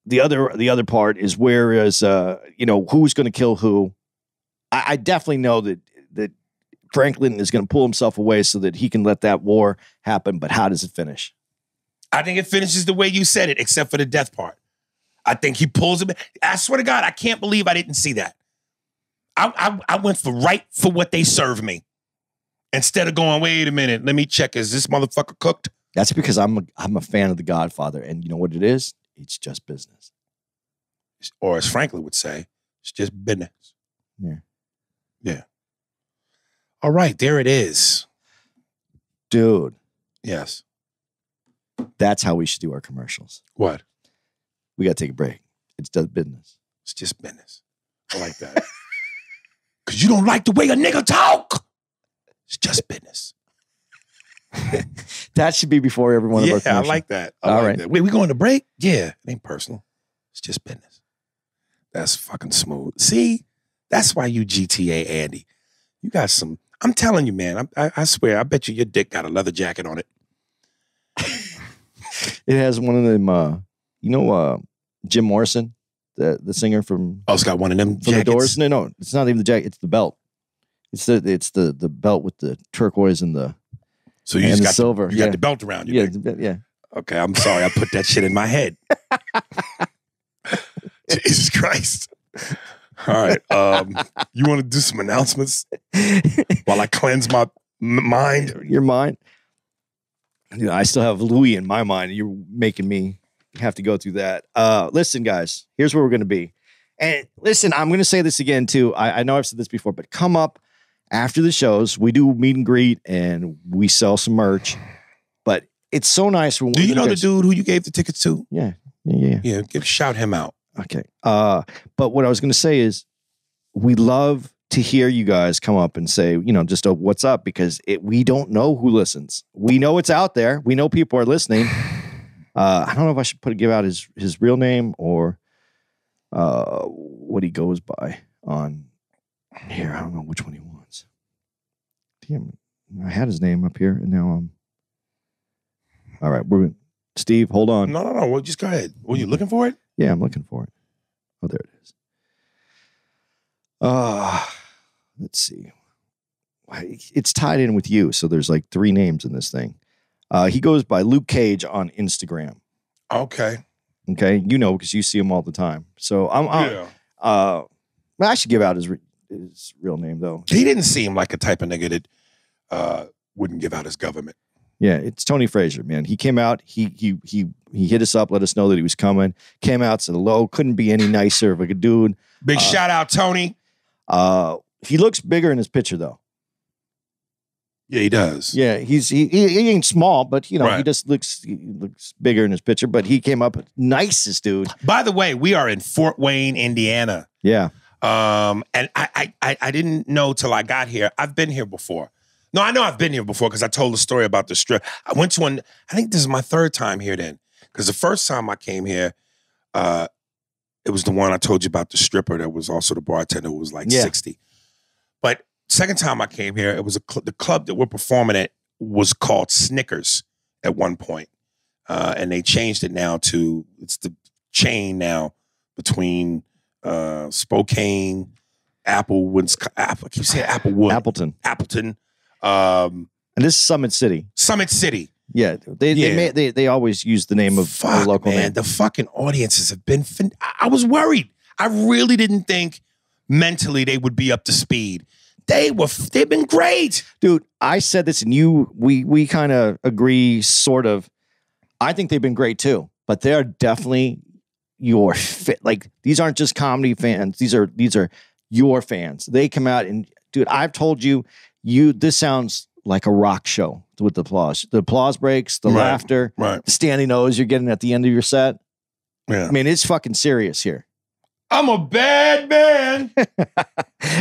the other part is who's going to kill who. I definitely know that Franklin is going to pull himself away so that he can let that war happen. But how does it finish? I think it finishes the way you said it, except for the death part. I think he pulls him. I swear to God, I can't believe I didn't see that. I went for what they served me. Instead of going, wait a minute, let me check. Is this motherfucker cooked? That's because I'm a fan of The Godfather. And you know what it is? It's just business. Or as Franklin would say, it's just business. Yeah. Yeah. All right, there it is. Dude. Yes. That's how we should do our commercials. What? We got to take a break. It's just business. It's just business. I like that. Because you don't like the way a nigga talk. It's just business. That should be before every one of our commercials. I like that. All right. Wait, we going to break? Yeah, it ain't personal. It's just business. That's fucking smooth. See? That's why you GTA Andy. You got some, I'm telling you, man, I swear, I bet you your dick got a leather jacket on it. It has one of them, Jim Morrison, the singer from... Oh, it's got one of them from jackets? The Doors? No, it's not even the jacket. It's the belt. It's the belt with the turquoise and the... So you just got silver. You got the belt around you. Yeah. Okay, I'm sorry. I put that shit in my head. Jesus Christ. All right. You want to do some announcements? while I cleanse my mind. Your mind. You know, I still have Louis in my mind. You're making me have to go through that. Listen, guys, here's where we're going to be. And listen, I'm going to say this again, too. I know I've said this before, but come up after the shows. We do meet and greet, and we sell some merch. But it's so nice. When do you know the dude who you gave the tickets to? Yeah. Shout him out. Okay. But what I was going to say is we love to hear you guys come up and say, you know, just what's up, because we don't know who listens. We know it's out there. We know people are listening. I don't know if I should give out his real name or what he goes by on here. I don't know which one he wants. Damn, I had his name up here and now I'm. All right, Steve, hold on. No. Well, just go ahead. Were you looking for it? Yeah, I'm looking for it. Oh, there it is. Let's see. It's tied in with you, so there's like 3 names in this thing. He goes by Luke Cage on Instagram. Okay, you know, because you see him all the time. So well, I should give out his real name though. He didn't seem like a type of nigga that wouldn't give out his government. Yeah, it's Tony Frazier, man. He came out. He hit us up, let us know that he was coming. Came out, said hello. Couldn't be any nicer of a dude. Big shout out, Tony. He looks bigger in his picture though. Yeah, he does. Yeah, he ain't small, but you know, Right. he just looks bigger in his picture. But he came up nicest dude. By the way, we are in Fort Wayne, Indiana. Yeah. And I didn't know till I got here. I've been here before. No, I know I've been here before because I told the story about the strip. I went to one. I think this is my 3rd time here then, because the first time I came here, it was the one I told you about, the stripper that was also the bartender who was like 60. But second time I came here, it was the club that we're performing at was called Snickers at one point. And they changed it now to, it's the chain now between Spokane, Applewood, I keep saying Applewood. Appleton. And this is Summit City. Summit City. Yeah, they always use the name of a local name. The fucking audiences have been. I was worried. I really didn't think mentally they would be up to speed. They've been great, dude. I said this, and we kind of agree, sort of. I think they've been great too, but they're definitely your fit. Like, these aren't just comedy fans. These are your fans. They come out and, dude, I've told you. This sounds like a rock show with the applause breaks, the laughter, the standing O's you're getting at the end of your set. Yeah. I mean, it's fucking serious here. I'm a bad man.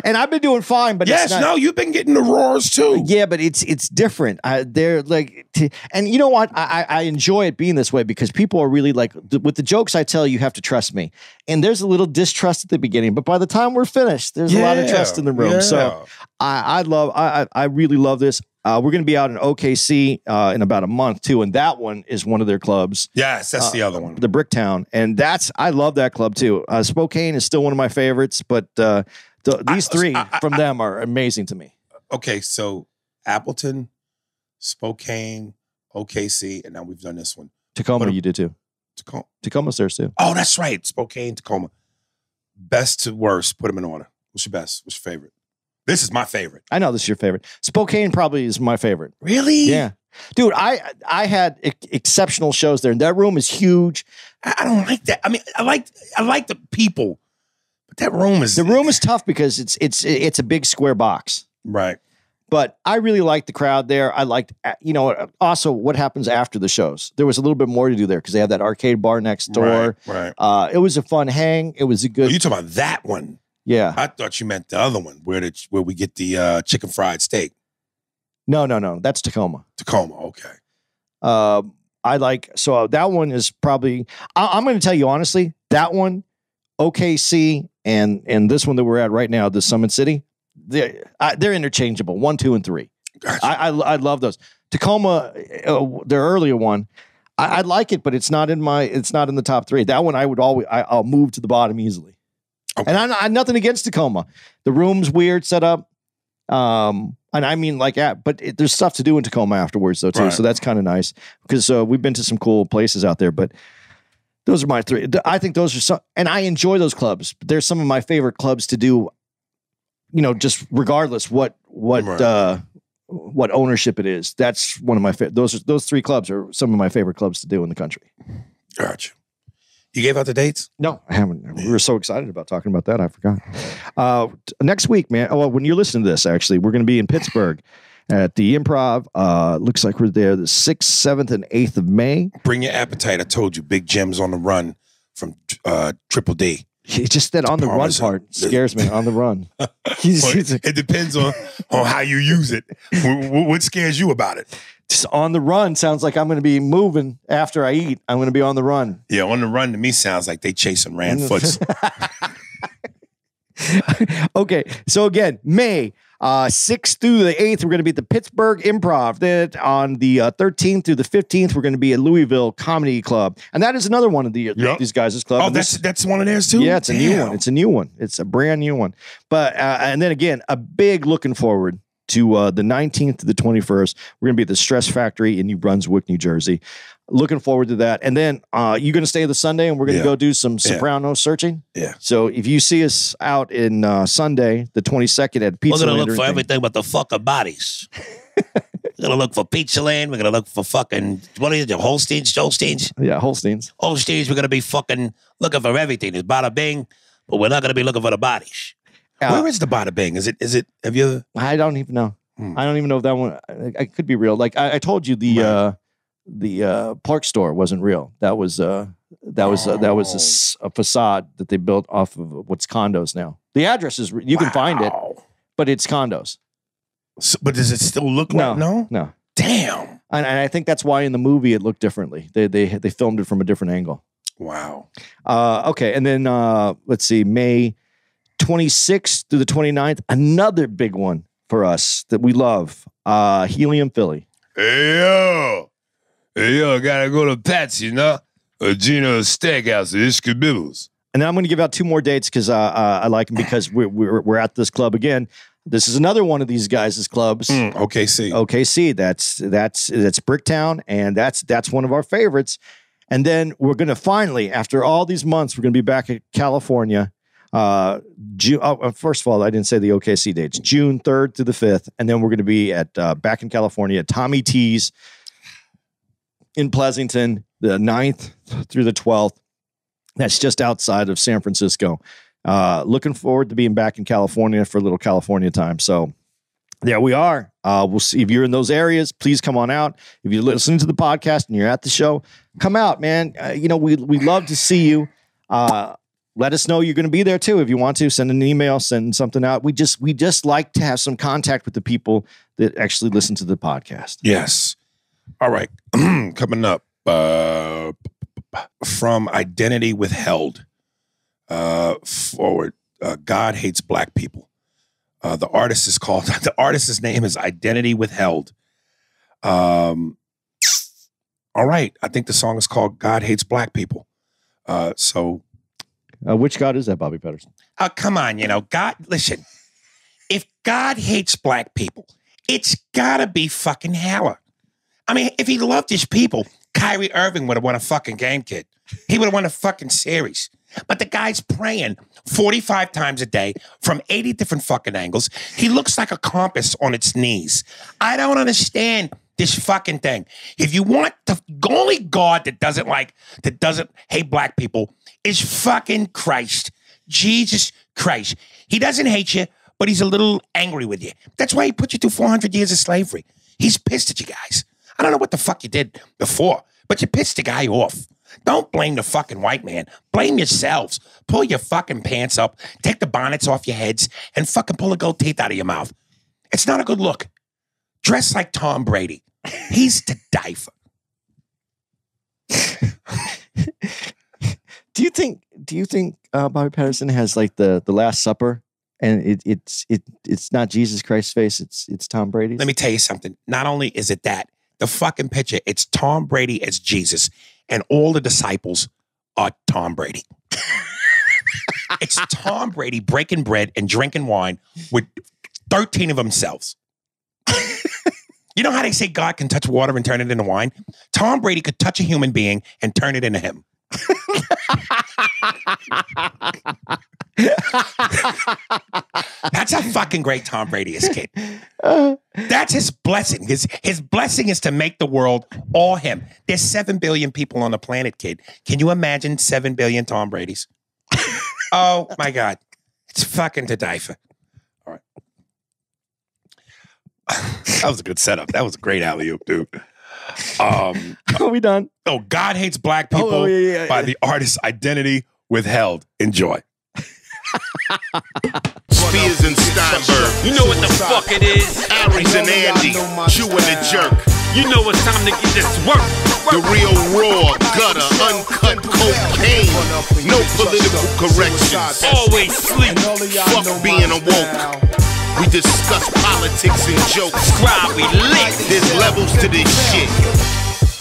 And I've been doing fine, but yes, you've been getting the roars too. Yeah, but it's different. They're like, and you know what? I enjoy it being this way because people are really like, with the jokes I tell, you have to trust me. And there's a little distrust at the beginning, but by the time we're finished, there's a lot of trust in the room. Yeah. So I really love this. We're going to be out in OKC in about a month too, and that one is one of their clubs. Yes, that's the other one, the Bricktown, and I love that club too. Spokane is still one of my favorites, but these 3 from them are amazing to me. Okay, so Appleton, Spokane, OKC, and now we've done this one. Tacoma, you did too. Tacoma's there too. Oh, that's right, Spokane, Tacoma. Best to worst, put them in order. What's your best? What's your favorite? This is my favorite. I know this is your favorite. Spokane probably is my favorite. Really? Yeah. Dude, I had exceptional shows there. And that room is huge. I don't like that. I mean, I like the people, but that room is... The room is tough because it's a big square box. Right. But I really liked the crowd there. I liked, also what happens after the shows. There was a little bit more to do there because they have that arcade bar next door. Right. It was a fun hang. It was a good... Oh, you talking about that one? Yeah. I thought you meant the other one where we get the chicken fried steak. No. That's Tacoma. Tacoma, okay. That one is probably, I'm going to tell you honestly, that one, OKC, and this one that we're at right now, the Summit City, they're interchangeable, 1, 2, and 3. Gotcha. I love those. Tacoma, their earlier one, I like it, but it's not in the top 3. That one I'll move to the bottom easily. Okay. And I nothing against Tacoma. The room's weird set up. And I mean but there's stuff to do in Tacoma afterwards though too. Right. So that's kind of nice because we've been to some cool places out there, but those are my 3. I think those are and I enjoy those clubs. They're some of my favorite clubs to do just regardless what ownership it is, that's one of my those three clubs are some of my favorite clubs to do in the country. Gotcha. You gave out the dates? No, I haven't. We were so excited about talking about that, I forgot. Next week, man. Oh, well, when you're listening to this, actually, we're going to be in Pittsburgh at the Improv. Looks like we're there the 6th, 7th, and 8th of May. Bring your appetite. I told you, Big Jim's on the run from Triple D. It's just that on the run part scares me. On the run. It depends on how you use it. What scares you about it? Just on the run sounds like I'm going to be moving after I eat. I'm going to be on the run. Yeah, on the run to me sounds like they chasing Rand Foots. Okay, so again, May 6th through the 8th, we're going to be at the Pittsburgh Improv. Then on the 13th through the 15th, we're going to be at Louisville Comedy Club, and that is another one of these guys' clubs. Oh, that's one of theirs too. Yeah, it's a new one. It's a new one. It's a brand new one. But and then again, a big looking forward to the 19th to the 21st. We're going to be at the Stress Factory in New Brunswick, New Jersey. Looking forward to that. And then you're going to stay the Sunday, and we're going to go do some Soprano searching. Yeah. So if you see us out in Sunday, the 22nd at Pizza Land. We're going to look for everything but the fucking bodies. We're going to look for Pizza Land. We're going to look for fucking, what is it, Holsteins? Yeah, Holsteins. Holsteins, we're going to be fucking looking for everything. There's bada bing, but we're not going to be looking for the bodies. Where is the bada bing? Is it, have you? I don't even know. I don't even know if that one, I could be real. Like I told you, the Park Store wasn't real. That was a facade that they built off of what's condos now. The address is, you can find it, but it's condos. So, but does it still look like, no? Damn. And I think that's why in the movie it looked differently. They filmed it from a different angle. Wow. Okay. And then, let's see, May 26th through the 29th, another big one for us that we love, Helium Philly. Hey, yo, gotta go to Pat's, Gino's Steakhouse, Ishkabibbles. And then I'm going to give out two more dates because I like them because we're at this club again. This is another one of these guys' clubs. OKC. That's Bricktown, and that's one of our favorites. And then we're going to finally, after all these months, we're going to be back at California. First of all, I didn't say the OKC dates. June 3rd to the 5th, and then we're going to be at back in California at Tommy T's in Pleasanton, the 9th through the 12th. That's just outside of San Francisco. Looking forward to being back in California for a little California time. So there we are. We'll see if you're in those areas. Please come on out. If you're listening to the podcast and you're at the show, come out, man. We love to see you. Let us know you're going to be there too. If you want to, send an email, send something out. We just like to have some contact with the people that actually listen to the podcast. Yes. All right. Coming up from Identity Withheld forward. God Hates Black People. The artist's name is Identity Withheld. All right. I think the song is called God Hates Black People. Which God is that, Bobby Patterson? Come on, God, listen. If God hates black people, it's gotta be fucking Hella. I mean, if he loved his people, Kyrie Irving would have won a fucking game, kid. He would have won a fucking series. But the guy's praying 45 times a day from 80 different fucking angles. He looks like a compass on its knees. I don't understand this fucking thing. If you want the only God that doesn't hate black people is fucking Christ. Jesus Christ. He doesn't hate you, but he's a little angry with you. That's why he put you through 400 years of slavery. He's pissed at you guys. I don't know what the fuck you did before, but you pissed the guy off. Don't blame the fucking white man. Blame yourselves. Pull your fucking pants up, take the bonnets off your heads, and fucking pull the gold teeth out of your mouth. It's not a good look. Dress like Tom Brady. He's to die for. Do you think Bobby Patterson has like the Last Supper, and it's not Jesus Christ's face, it's Tom Brady's? Let me tell you something. Not only is it that, the fucking picture, it's Tom Brady as Jesus, and all the disciples are Tom Brady. It's Tom Brady breaking bread and drinking wine with 13 of themselves. You know how they say God can touch water and turn it into wine? Tom Brady could touch a human being and turn it into him. That's how fucking great Tom Brady is, kid. That's his blessing. His blessing is to make the world all him. There's 7 billion people on the planet, kid. Can you imagine 7 billion Tom Bradys? Oh, my God. It's fucking to die for. All right. That was a good setup. That was a great alley-oop, dude. Are we done? Oh, God Hates Black People by the artist Identity Withheld. Enjoy. Spears and Steinberg. You know what the fuck it is? Aries and Andy. Chew and the jerk. You know it's time to get this work. The real raw, gutter, uncut cocaine. No political corrections. Always sleep. Fuck being awoke. We discuss politics and jokes. Cry, we lit. There's levels to this shit.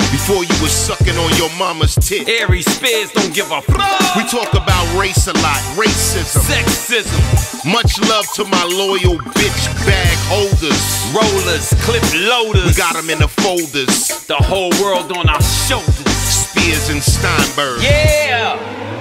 Before you was sucking on your mama's tit. Aries Spears don't give a fuck. We talk about race a lot, racism, Sexism. Much love to my loyal bitch bag holders. Rollers, clip loaders. We got them in the folders. The whole world on our shoulders. Spears and Steinberg. Yeah.